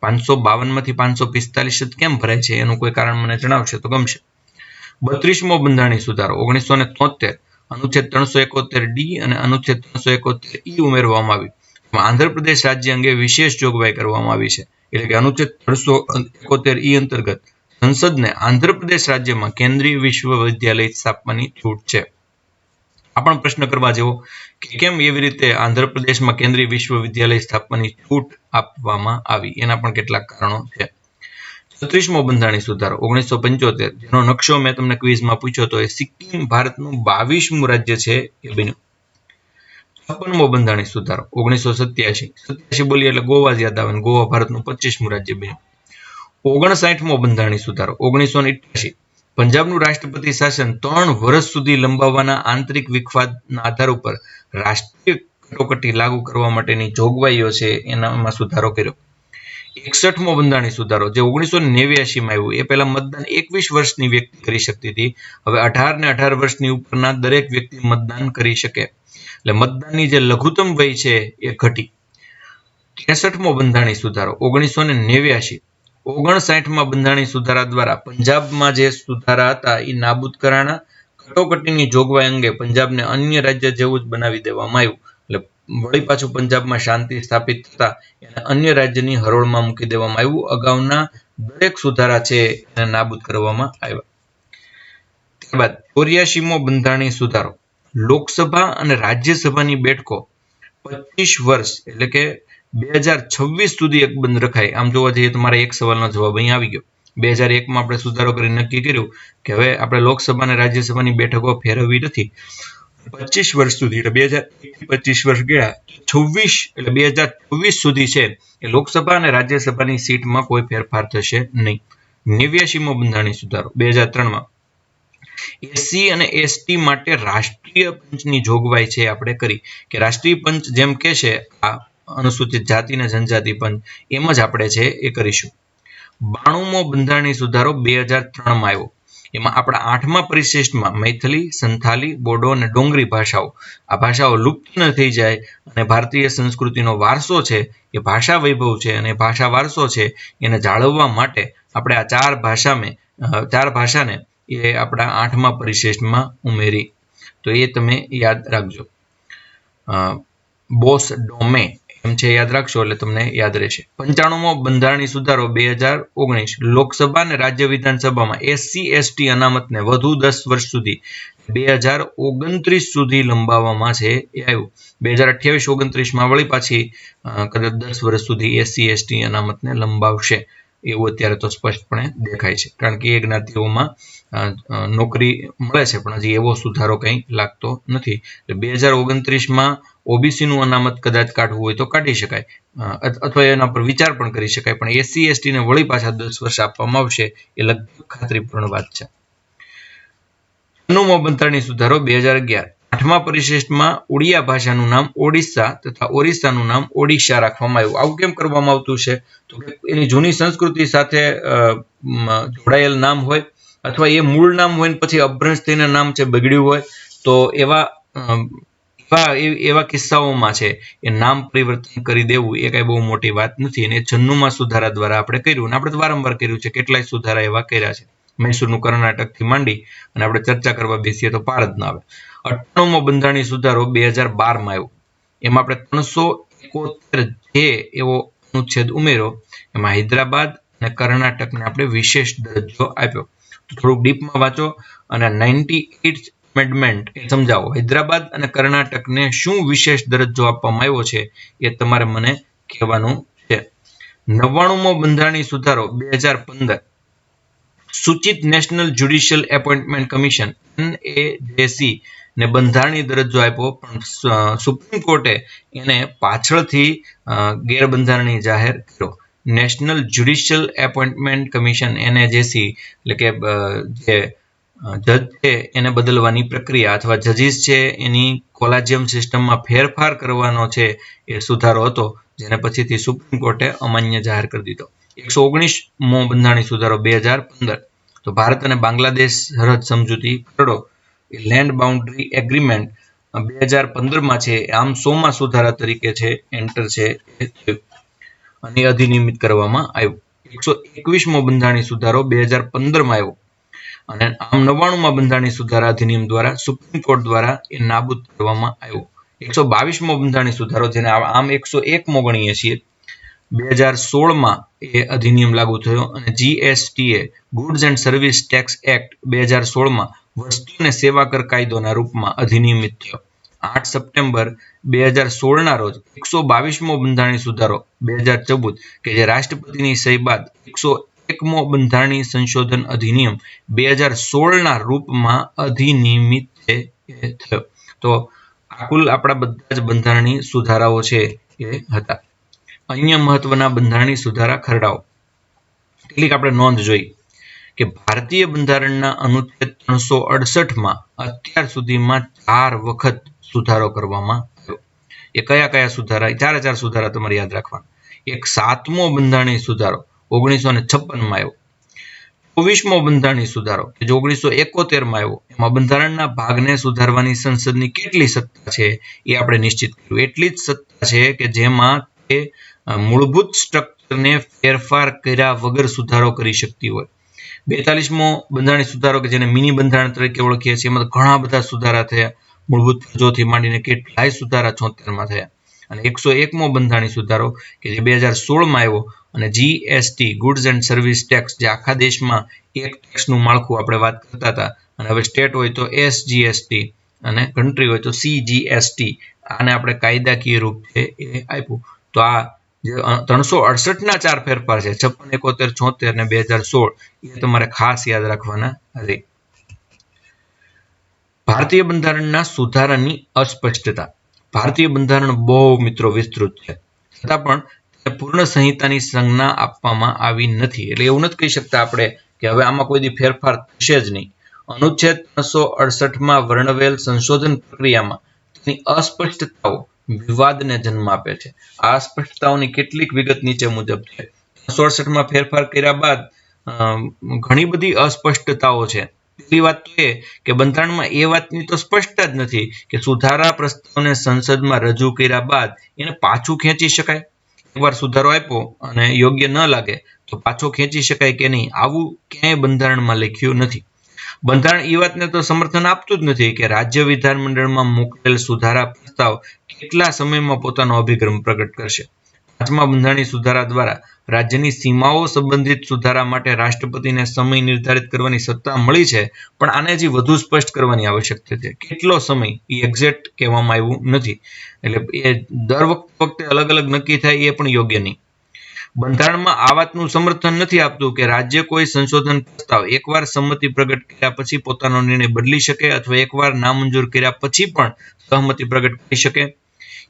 552માંથી 545 જ કેમ ભરાય છે એનું કોઈ કારણ મને જણાવશે તો ગમશે. 32મો બંધારણીય સુધારો 1973 અનુચ્છેદ 371D અને અનુચ્છેદ 371E ઉમેરવામાં આવી. આંધ્રપ્રદેશ રાજ્ય અંગે વિશેષ જોગવાઈ કરવામાં આવી છે. એટલે કે અનુચ્છેદ 371E અંતર્ગત સંસદને આંધ્રપ્રદેશ રાજ્યમાં કેન્દ્રીય વિશ્વવિદ્યાલય સ્થાપવાની છૂટ છે. આ પણ પ્રશ્ન કરવા જેવો કે કેમ એવી રીતે આંધ્રપ્રદેશમાં કેન્દ્રીય વિશ્વવિદ્યાલય સ્થાપવાની છૂટ આપવામાં આવી, એના પણ કેટલાક કારણો છે. 36મો બંધારણીય સુધારો 1975, જેનો નકશો મેં તમને ક્વિઝમાં પૂછ્યો તો એ સિક્કિમ ભારતનું 22મું રાજ્ય છે એ બન્યું. 56મો બંધારણીય સુધારો 1987 બોલીએ એટલે ગોવા જ યાદ આવે, ગોવા ભારતનું 25મું રાજ્ય બન્યું. 59મો બંધારણીય સુધારો 1988, પંજાબનું રાષ્ટ્રપતિ શાસન 3 વર્ષ સુધી લંબાવવાના આંતરિક વિખવાદના આધાર ઉપર રાષ્ટ્રીય કટોકટી લાગુ કરવા માટેની જોગવાઈઓ છે એનામાં સુધારો કર્યો. 61મો બંધારણીય સુધારો જે 1989માં આવ્યું, એ પહેલા મતદાન 21 વર્ષની વ્યક્તિ કરી શકતી હતી, હવે 18 ને 18 વર્ષની ઉપરના દરેક વ્યક્તિ મતદાન કરી શકે. એટલે મતદાનની જે લઘુત્તમ વય છે એ ઘટી. 63મો બંધારણીય સુધારો 1989, 59માં બંધારણીય સુધારા દ્વારા પંજાબમાં જે સુધારા હતા એ નાબૂદ કરાણા. કટોકટીની જોગવાઈ અંગે પંજાબને અન્ય રાજ્ય જેવું જ બનાવી દેવામાં આવ્યું. એટલે વળી પાછું પંજાબમાં શાંતિ સ્થાપિત થતા એને અન્ય રાજ્યની હરોળમાં મૂકી દેવામાં આવ્યું. અગાઉના દરેક સુધારા છે એને નાબૂદ કરવામાં આવ્યા. ત્યારબાદ 84મો બંધારણીય સુધારો, લોકસભા અને રાજ્યસભાની બેઠકો 25 વર્ષ એટલે કે 2026 સુધી અકબંધ રખાય. આમ જોવા જઈએ તો મારા એક સવાલનો જવાબ અહીં આવી ગયો. 2001માં આપણે સુધારો કરી નક્કી કર્યું કે હવે આપણે લોકસભા અને રાજ્યસભાની બેઠકો ફેરવવી નથી. 25 વર્ષ સુધી એટલે 2025 વર્ષ ગયા, 26 એટલે 2024 સુધી છે એ લોકસભા અને રાજ્યસભાની સીટમાં કોઈ ફેરફાર થશે નહીં. 89મો બંધારણીય સુધારો 2003માં, એસસી અને એસટી માટે રાષ્ટ્રીય પંચની જોગવાઈ છે આપણે કરી કે રાષ્ટ્રીય પંચ જેમ કે છે આ અનુસૂચિત જાતિ અને જનજાતિ પંચ, એમ જ આપણે છે એ કરીશું. 92મો બંધારણીય સુધારો 2003માં આવ્યો. એમાં આપણા 8મા પરિશિષ્ટમાં મૈથિલી, સંથાલી, બોડો અને ડોંગરી ભાષાઓ, આ ભાષાઓ લુપ્ત ન થઈ જાય અને ભારતીય સંસ્કૃતિનો વારસો છે એ ભાષા વૈભવ છે અને ભાષા વારસો છે એને જાળવવા માટે આપણે આ ચાર ભાષાને એ આપણા 8મા પરિશિષ્ટમાં ઉમેરી. તો એ તમે યાદ રાખજો. બોસ ડોમે એમ છે, યાદ રાખશો એટલે તમને યાદ રહેશે. 95મો બંધારણીય સુધારો 2019, લોકસભા અને રાજ્ય વિધાનસભામાં એસસી એસટી અનામતને વધુ 10 વર્ષ સુધી 2029 સુધી લંબાવવામાં છે એ આવ્યું. 2028-29માં વળી પાછી કદાચ 10 વર્ષ સુધી એસસી એસટી અનામતને લંબાવશે એવું અત્યારે તો સ્પષ્ટપણે દેખાય છે, કારણ કે એ જ્ઞાતિઓમાં નોકરી મળે છે પણ હજી એવો સુધારો કંઈ લાગતો નથી. એટલે 2029માં ઓબીસીનું અનામત કદાચ કાઢવું હોય તો કાઢી શકાય અથવા એના પર વિચાર પણ કરી શકાય, પણ એસસી એસટીને વળી પાછા 10 વર્ષ આપવામાં આવશે એ લગભગ ખાતરીપૂર્ણ વાત છે. 9મો બંધારણીય સુધારો 2011, 8મા પરિશિષ્ટમાં ઓડિયા ભાષાનું નામ ઓડિશા તથા ઓરિસ્સાનું નામ ઓડિશા રાખવામાં આવ્યું. આવું કેમ કરવામાં આવતું છે તો કે એની જૂની સંસ્કૃતિ સાથે જોડાયેલ નામ હોય અથવા એ મૂળ નામ હોય ને પછી અભ્રંશ થઈને નામ છે બગડ્યું હોય તો એવા કિસ્સાઓમાં છે એ નામ પરિવર્તન કરી દેવું એ કઈ બહુ મોટી વાત નથી. અને 96મા સુધારા દ્વારા આપણે કર્યું અને આપણે તો વારંવાર કર્યું છે, કેટલાય સુધારા એવા કર્યા છે. મૈસૂરનું કર્ણાટકથી માંડી અને આપણે ચર્ચા કરવા બેસીએ તો પાર જ ના આવે. 98મો બંધારણીય સુધારો 2012માં આવ્યો. એમાં આપણે 371 જે એવો અનુચ્છેદ ઉમેરો. એમાં હૈદરાબાદ અને કર્ણાટકને આપણે વિશેષ દરજ્જો આપ્યો. તો થોડુંક ડીપમાં વાંચો અને 98th એમેન્ડમેન્ટ એ સમજાવો. હૈદરાબાદ અને કર્ણાટકને શું વિશેષ દરજ્જો આપવામાં આવ્યો છે એ તમારે મને કહેવાનું છે. 99મો બંધારણીય સુધારો 2015, સૂચિત national judicial appointment commission NAJC ને બંધારણીય દરજ્જો આપ્યો, પણ સુપ્રીમ કોર્ટે એને પાછળથી ગેરબંધારણીય જાહેર કર્યો. National judicial appointment commission NAJC એટલે કે જે જજ છે એને બદલવાની પ્રક્રિયા અથવા જજીસ છે એની કોલેજિયમ સિસ્ટમમાં ફેરફાર કરવાનો છે એ સુધારો હતો, જેને પછીથી સુપ્રીમ કોર્ટે અમાન્ય જાહેર કરી દીધો. 119મો બંધારણીય સુધારો 2015, તો ભારત અને બાંગ્લાદેશ સરહદ સમજૂતી ખરડો એ લેન્ડ બાઉન્ડ્રી એગ્રીમેન્ટ 2015માં છે, આમ 100મા સુધારા તરીકે છે એન્ટર છે અને અધિનિયમિત કરવામાં આવ્યું. 121મો બંધારણીય સુધારો 2015માં આવ્યો અને આમ 99મા બંધારણીય સુધારા અધિનિયમ દ્વારા સુપ્રીમ કોર્ટ દ્વારા એ નાબૂદ કરવામાં આવ્યો. 122મો બંધારણીય સુધારો જેને આમ 101મો ગણીએ છીએ 2016માં એ અધિનિયમ લાગુ થયો અને GSTA goods and service tax act 2016માં વસ્તુ અને સેવા કર કાયદોના રૂપમાં અધિનિયમિત થયો. 8 સપ્ટેમ્બર 2016ના રોજ 122મો બંધારણીય સુધારો 2014 કે જે રાષ્ટ્રપતિની સહી બાદ 101મો બંધારણીય સંશોધન અધિનિયમ 2016ના રૂપમાં અધિનિયમિત થયો. તો આ કુલ આપણા બધા જ બંધારણીય સુધારાઓ છે એ હતા. અન્ય મહત્વના બંધારણીય સુધારા ખરડાઓ કેટલીક આપણે નોંધ જોઈ કે ભારતીય બંધારણના અનુચ્છેદ 368માં અત્યાર સુધીમાં 4 વખત સુધારો કરવામાં આવ્યો. એ કયા કયા સુધારા? 4 સુધારા તમારે યાદ રાખવાના. એક 7મો બંધારણીય સુધારો 1956માં આવ્યો. 24મો બંધારણીય સુધારો કે જે 1971માં આવ્યો. એમાં બંધારણના ભાગને સુધારવાની સંસદની કેટલી સત્તા છે એ આપણે નિશ્ચિત કર્યું. એટલી જ સત્તા છે કે જેમાં તે મૂળભૂત સ્ટ્રક્ચરને ફેરફાર કર્યા વગર સુધારો કરી શકતી હોય. 42મો બંધારણીય સુધારો કે જેને મિની બંધારણ તરીકે ઓળખીએ છીએ, એમાં ઘણા બધા સુધારા થયા. મૂળભૂત ફરજોથી માંડીને કેટલાય સુધારા 76માં થયા. અને 101મો બંધારણીય સુધારો કે જે 2016માં આવ્યો અને GST goods and service tax, જે આખા દેશમાં એક ટેક્સનું માળખું આપણે વાત કરતા હતા, અને હવે સ્ટેટ હોય તો એસજીએસટી અને કન્ટ્રી હોય તો સીજીએસટી, આને આપણે કાયદાકીય રૂપ છે એ આપ્યું. તો આ જે 368ના 4 ફેરફાર છે, 56, 71, 76 અને 2016, એ તમારે ખાસ યાદ રાખવાના છે. ભારતીય બંધારણના સુધારાની અસ્પષ્ટતા. ભારતીય બંધારણ બહુ મિત્રો વિસ્તૃત છે, છતાં પણ પૂર્ણ સંહિતાની સંજ્ઞા આપવામાં આવી નથી. એટલે એવું નથી કહી શકતા આપણે કે હવે આમાં કોઈ દી ફેરફાર થશે જ નહીં. અનુચ્છેદ 368માં વર્ણવેલ સંશોધન પ્રક્રિયામાં તેની અસ્પષ્ટતાઓ વિવાદને જન્મ આપે છે. આ અસ્પષ્ટતાઓની કેટલીક વિગત નીચે મુજબ છે. 368માં ફેરફાર કર્યા બાદ ઘણી બધી અસ્પષ્ટતાઓ છે. પહેલી વાત તો એ કે બંધારણમાં એ વાતની તો સ્પષ્ટતા જ નથી કે સુધારા પ્રસ્તાવને સંસદમાં રજૂ કર્યા બાદ એને પાછું ખેંચી શકાય. એકવાર સુધારો આપ્યો અને યોગ્ય ન લાગે તો પાછો ખેંચી શકાય કે નહીં, આવું ક્યાંય બંધારણમાં લખ્યું નથી. બંધારણ એ વાતને તો સમર્થન આપતું જ નથી કે રાજ્ય વિધાનમંડળમાં મોકલેલ સુધારા પ્રસ્તાવ કેટલા સમયમાં પોતાનો અભિગમ પ્રગટ કરશે. 5મા બંધારણીય સુધારા દ્વારા રાજ્યની સીમાઓ સંબંધિત સુધારા માટે રાષ્ટ્રપતિને સમય નિર્ધારિત કરવાની સત્તા મળી છે, પણ આને હજી વધુ સ્પષ્ટ કરવાની આવશ્યકતા છે. કેટલો સમય એ એક્ઝેક્ટ કહેવામાં આવ્યું નથી, એટલે એ દર વખતે અલગ અલગ નક્કી થાય એ પણ યોગ્ય નહીં. બંધારણમાં આ વાતનું સમર્થન નથી આપતું કે રાજ્ય કોઈ સંશોધન પ્રસ્તાવ એકવાર સંમતિ પ્રગટ કર્યા પછી પોતાનો નિર્ણય બદલી શકે અથવા એકવાર નામંજૂર કર્યા પછી પણ સહમતિ પ્રગટ કરી શકે.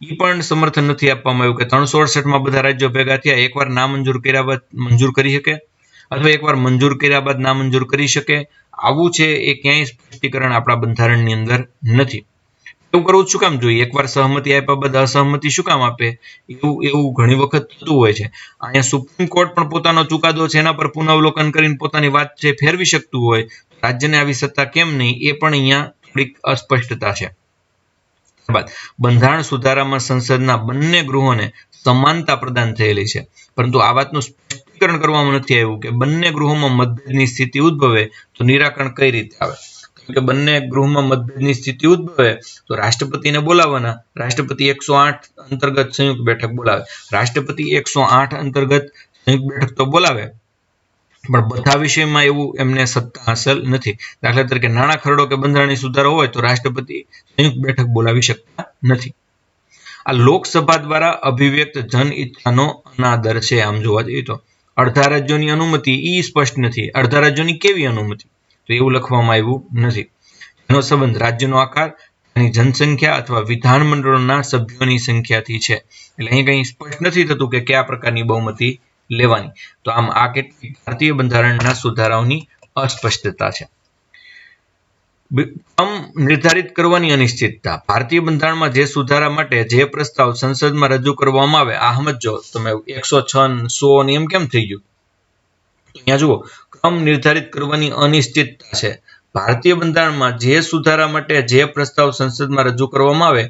એ પણ સમર્થન નથી આપવામાં આવ્યું કે 368માં બધા રાજ્યો ભેગા થયા, એકવાર નામંજૂર કર્યા બાદ મંજૂર કરી શકે અથવા એકવાર મંજૂર કર્યા બાદ નામંજૂર કરી શકે. આવું છે એ ક્યાંય સ્પષ્ટીકરણ આપણા બંધારણની અંદર નથી. એવું કરવું શું કામ જોઈએ? એકવાર સહમતિ આપ્યા બાદ અસહમતિ શું કામ આપે? એવું ઘણી વખત થતું હોય છે. અહીંયા સુપ્રીમ કોર્ટ પણ પોતાનો ચુકાદો છે એના પર પુનઃઅવલોકન કરીને પોતાની વાત છે ફેરવી શકતું હોય, રાજ્યને આવી સત્તા કેમ નહીં? એ પણ અહીંયા થોડીક અસ્પષ્ટતા છે. બંધારણ સુધારામાં સંસદના બંને ગૃહોને સમાનતા પ્રદાન થયેલી છે, પરંતુ આ વાતનું સ્પષ્ટીકરણ કરવામાં નથી આવ્યું કે બંને ગૃહોમાં મતભેદની સ્થિતિ ઉદ્ભવે તો નિરાકરણ કઈ રીતે આવે. કે બંને ગૃહમાં મતભેદની સ્થિતિ ઉદ્ભવે તો રાષ્ટ્રપતિને બોલાવવાના. રાષ્ટ્રપતિ 108 અંતર્ગત સંયુક્ત બેઠક બોલાવે. રાષ્ટ્રપતિ 108 અંતર્ગત સંયુક્ત બેઠક તો બોલાવે, પણ બધા વિષયમાં એવું એમને સત્તા હાંસલ નથી. દાખલા તરીકે નાણાં ખરડો કે બંધારણીય સુધારો હોય તો રાષ્ટ્રપતિ સંયુક્ત બેઠક બોલાવી શકતા નથી. આ લોકસભા દ્વારા અભિવ્યક્ત જન ઈચ્છાનો અનાદર છે. આમ જોવા જઈએ તો અડધા રાજ્યોની અનુમતિ એ સ્પષ્ટ નથી. અડધા રાજ્યોની કેવી અનુમતિ? તો એવું લખવામાં આવ્યું નથી. એનો સંબંધ રાજ્યનો આકાર, એની જનસંખ્યા અથવા વિધાનમંડળોના સભ્યોની સંખ્યાથી છે. એટલે અહીં કંઈ સ્પષ્ટ નથી થતું કે કયા પ્રકારની બહુમતી લેવાની. તો આમ આ કેટલીક ભારતીય બંધારણના સુધારાઓની અસ્પષ્ટતા છે. ક્રમ નિર્ધારિત કરવાની અનિશ્ચિતતા. ભારતીય બંધારણમાં જે સુધારા માટે જે પ્રસ્તાવ સંસદમાં રજૂ કરવામાં આવે, આ સમજો તમે 106, 100 એમ કેમ થઈ ગયું? અહીંયા જુઓ, ક્રમ નિર્ધારિત કરવાની અનિશ્ચિતતા છે. ભારતીય બંધારણમાં જે સુધારા માટે જે પ્રસ્તાવ સંસદમાં રજૂ કરવામાં આવે,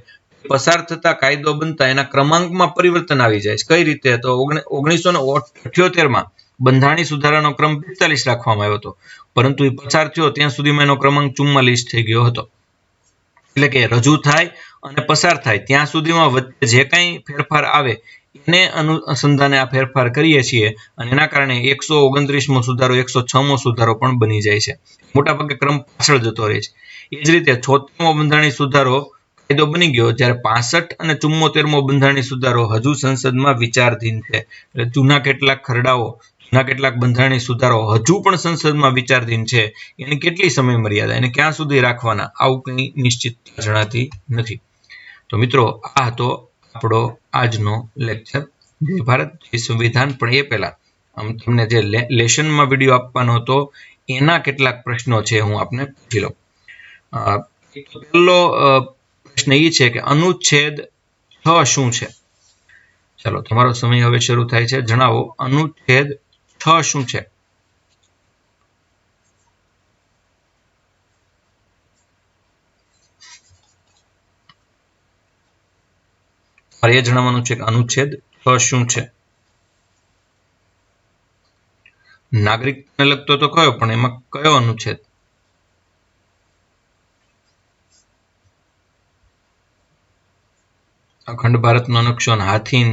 પસાર થતા કાયદો બનતા એના ક્રમાંકમાં પરિવર્તન આવી જાય છે. કઈ રીતે? તો 1978માં બંધારણીય સુધારાનો ક્રમ 45 રાખવામાં આવ્યો હતો, પરંતુ એ પસાર થયો ત્યાં સુધીમાં એનો ક્રમાંક 44 થઈ ગયો હતો. એટલે કે રજૂ થાય અને પસાર થાય ત્યાં સુધીમાં વચ્ચે જે કાંઈ ફેરફાર આવે એને અનુસંધાને આ ફેરફાર કરીએ છીએ, અને એના કારણે 129મો સુધારો, 106મો સુધારો પણ બની જાય છે. મોટાભાગે ક્રમ પાછળ જતો રહે છે. એ જ રીતે 76મો બંધારણીય સુધારો કાયદો બની ગયો, જ્યારે 65 અને 74મો બંધારણીય સુધારો હજુ સંસદમાં વિચારાધીન છે. એટલે જૂના કેટલાક ખરડાઓ જૂના કેટલાક બંધારણીય સુધારો હજુ પણ સંસદમાં વિચારાધીન છે, એની કેટલી સમય મર્યાદા, એને ક્યાં સુધી રાખવાના, આવું કંઈ નિશ્ચિત જણાતી નથી. તો મિત્રો, આ હતો આપણો આજનો લેક્ચર. જય ભારત, જય સંવિધાન. પણ એ પહેલા તમને જે લેશનમાં વિડીયો આપવાનો હતો એના કેટલાક પ્રશ્નો છે હું આપને પૂછી લઉં. પહેલો પ્રશ્ન એ છે કે અનુચ્છેદ 6 શું છે? ચાલો, તમારો સમય હવે શરૂ થાય છે. જણાવો, અનુચ્છેદ 6 શું છે? તમારે એ જણાવવાનું છે કે અનુચ્છેદ 6 શું છે. નાગરિકને લગતો તો કયો, પણ એમાં કયો અનુચ્છેદ? અખંડ ભારતનો નકશો હાથી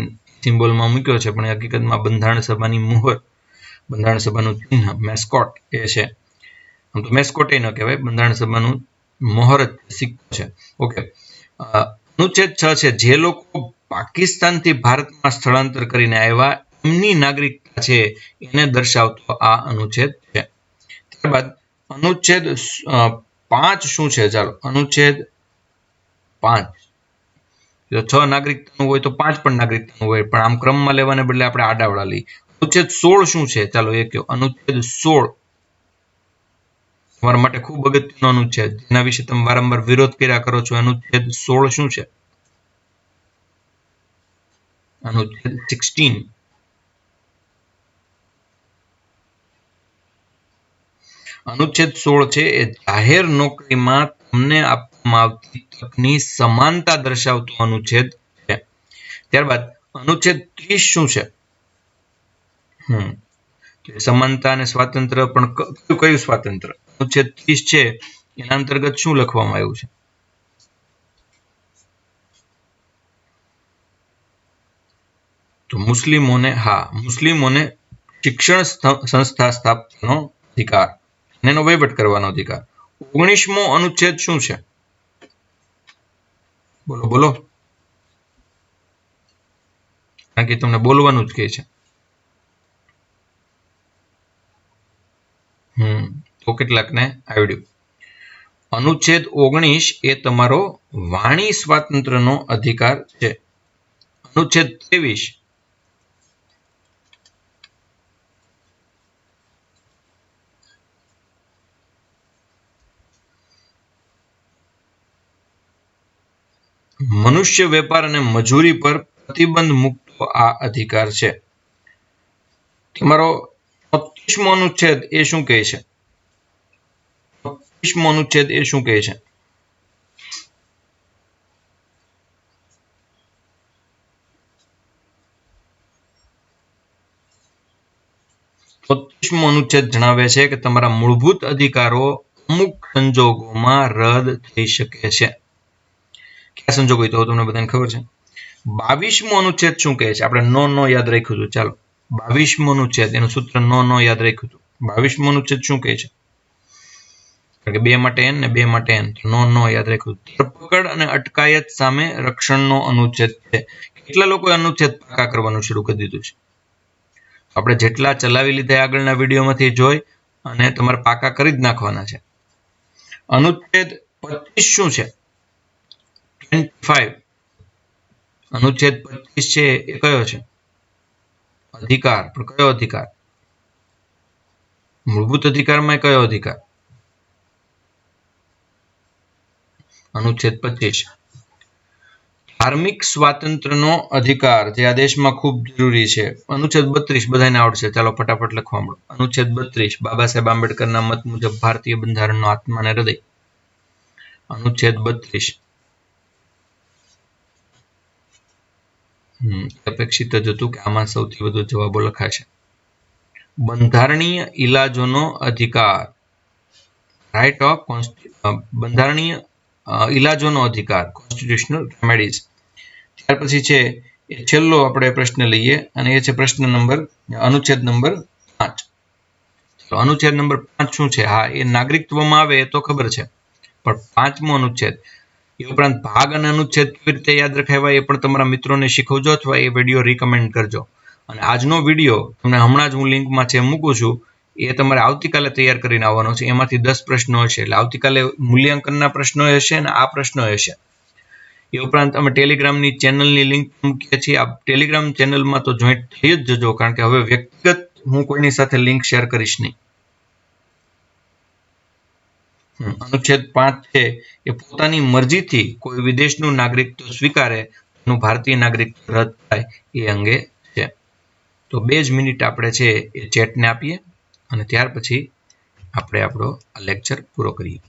સિમ્બોલમાં મૂક્યો છે, પણ હકીકતમાં બંધારણ સભાની મુહર, બંધારણ સભાનું ચિહ્ન, મેસ્કોટ એ છે. આમ તો મેસ્કોટ એ ન કહેવાય, બંધારણ સભાનું મોહર જ સિક્કો છે. ઓકે, અનુચ્છેદ 6 છે જે લોકો પાકિસ્તાનથી ભારતમાં સ્થળાંતર કરીને આવ્યા એમની નાગરિકતા છે એને દર્શાવતો આ અનુચ્છેદ છે. ત્યારબાદ અનુચ્છેદ 5 શું છે? ચાલો, અનુચ્છેદ 5. 6 નાગરિકતાનું હોય તો 5 પણ નાગરિકતાનું હોય, પણ આમ ક્રમમાં લેવાને બદલે આપણે આડાવડા લઈ. અનુચ્છેદ 16 શું છે? ચાલો એ કહો. અનુચ્છેદ 16 તમારા માટે ખૂબ અગત્યનો અનુચ્છેદ, જેના વિશે તમે વારંવાર વિરોધ કર્યા કરો છો. અનુચ્છેદ 16 શું છે? અનુચ્છેદ 16. અનુચ્છેદ 16 છે એ જાહેર નોકરીમાં તમને આપવામાં આવતી તકની સમાનતા દર્શાવતો અનુચ્છેદ છે. ત્યારબાદ અનુચ્છેદ 30 શું છે? સમાનતા અને સ્વાતંત્ર્ય, પણ કયું સ્વાતંત્ર્ય? અનુચ્છેદ 30 છે એના અંતર્ગત શું લખવામાં આવ્યું છે? તો મુસ્લિમોને શિક્ષણ સંસ્થા સ્થાપવાનો અધિકાર, એનો વહીવટ કરવાનો અધિકાર. 19મો અનુચ્છેદ શું છે? બોલો બોલો, કારણ કે તમને બોલવાનું જ કહે છે. તો કેટલાકને આવડ્યું. અનુચ્છેદ 19 એ તમારો વાણી સ્વાતંત્ર્યનો અધિકાર છે. અનુચ્છેદ 23 મનુષ્ય વેપાર અને મજૂરી પર પ્રતિબંધ મૂકતો આ અધિકાર છે. તમારો 34મો અનુચ્છેદ એ શું કહે છે? 34મો અનુચ્છેદ એ શું કહે છે? અનુચ્છેદ જણાવે છે કે તમારા મૂળભૂત અધિકારો અમુક સંજોગોમાં રદ થઈ શકે છે. કયા સંજોગો તો તમને બધાને ખબર છે. 22મો અનુચ્છેદ શું કહે છે? આપણે નો યાદ રાખ્યું હતું. ચાલો, 22મો અનુચ્છેદ, એનું સૂત્ર નો યાદ રાખ્યું હતું. 22મો અનુચ્છેદ શું કહે છે? કારણ કે 2 માટે n ને 2 માટે n, નો યાદ રાખ્યું. ધરપકડ અને અટકાયત સામે રક્ષણનો અનુચ્છેદ છે. કેટલા લોકોએ અનુચ્છેદ પાકા કરવાનું શરૂ કરી દીધું છે? આપણે જેટલા ચલાવી લીધા આગળના વિડીયોમાંથી જોઈ અને તમારે પાકા કરી જ નાખવાના છે. અનુચ્છેદ 25 શું છે? 25. અનુચ્છેદ 25 છે એ કયો છે? અધિકાર. પણ કયો અધિકાર? મૂળભૂત અધિકારમાં કયો અધિકાર? અનુચ્છેદ 25. ધાર્મિક સ્વાતંત્ર્યનો અધિકાર, જે આ દેશમાં ખૂબ જરૂરી છે. અનુચ્છેદ 32 બધાને આવડશે. ચાલો ફટાફટ લખવા મળો. અનુચ્છેદ 32 બાબા સાહેબ આંબેડકરના મત મુજબ ભારતીય બંધારણનો આત્મા અને હૃદય. અનુચ્છેદ 32. અપેક્ષિત જ હતું કે આમાં સૌથી વધુ જવાબો લખાશે. બંધારણીય ઇલાજોનો અધિકાર, રાઇટ ઓફ બંધારણીય ઇલાજોનો અધિકાર, કોન્સ્ટિટ્યુશનલ રેમેડીઝ. ત્યાર પછી છે એ છેલ્લો આપણે પ્રશ્ન લઈએ અને એ છે પ્રશ્ન નંબર અનુચ્છેદ નંબર 5. તો અનુચ્છેદ નંબર 5 શું છે? હા, એ નાગરિકત્વમાં આવે એ તો ખબર છે, પણ 5મો અનુચ્છેદ, એ ઉપરાંત ભાગ અને અનુચ્છેદ કેવી રીતે યાદ રખાવા એ પણ તમારા મિત્રોને શીખવજો અથવા એ વિડીયો રિકમેન્ડ કરજો. અને આજનો વિડીયો તમને હમણાં જ હું લિંકમાં છે મૂકું છું, એ તમારે આવતીકાલે તૈયાર કરીને આવવાનો છે. એમાંથી 10 પ્રશ્નો હશે, એટલે આવતીકાલે મૂલ્યાંકનના પ્રશ્નો હશે અને આ પ્રશ્નો હશે. એ ઉપરાંત અમે ટેલિગ્રામની ચેનલની લિંક મૂકીએ છીએ. આ ટેલિગ્રામ ચેનલમાં તો જોઈન્ટ થઈ જ જજો, કારણ કે હવે વ્યક્તિગત હું કોઈની સાથે લિંક શેર કરીશ નહીં. અનુચ્છેદ 5 છે એ પોતાની મરજીથી કોઈ વિદેશનું નાગરિકત્વ સ્વીકારે એનું ભારતીય નાગરિકત્વ રદ થાય એ અંગે છે. તો 2 જ મિનિટ આપણે છે એ ચેટને આપીએ અને ત્યાર પછી આપણે આપણો આ લેક્ચર પૂરો કરીએ.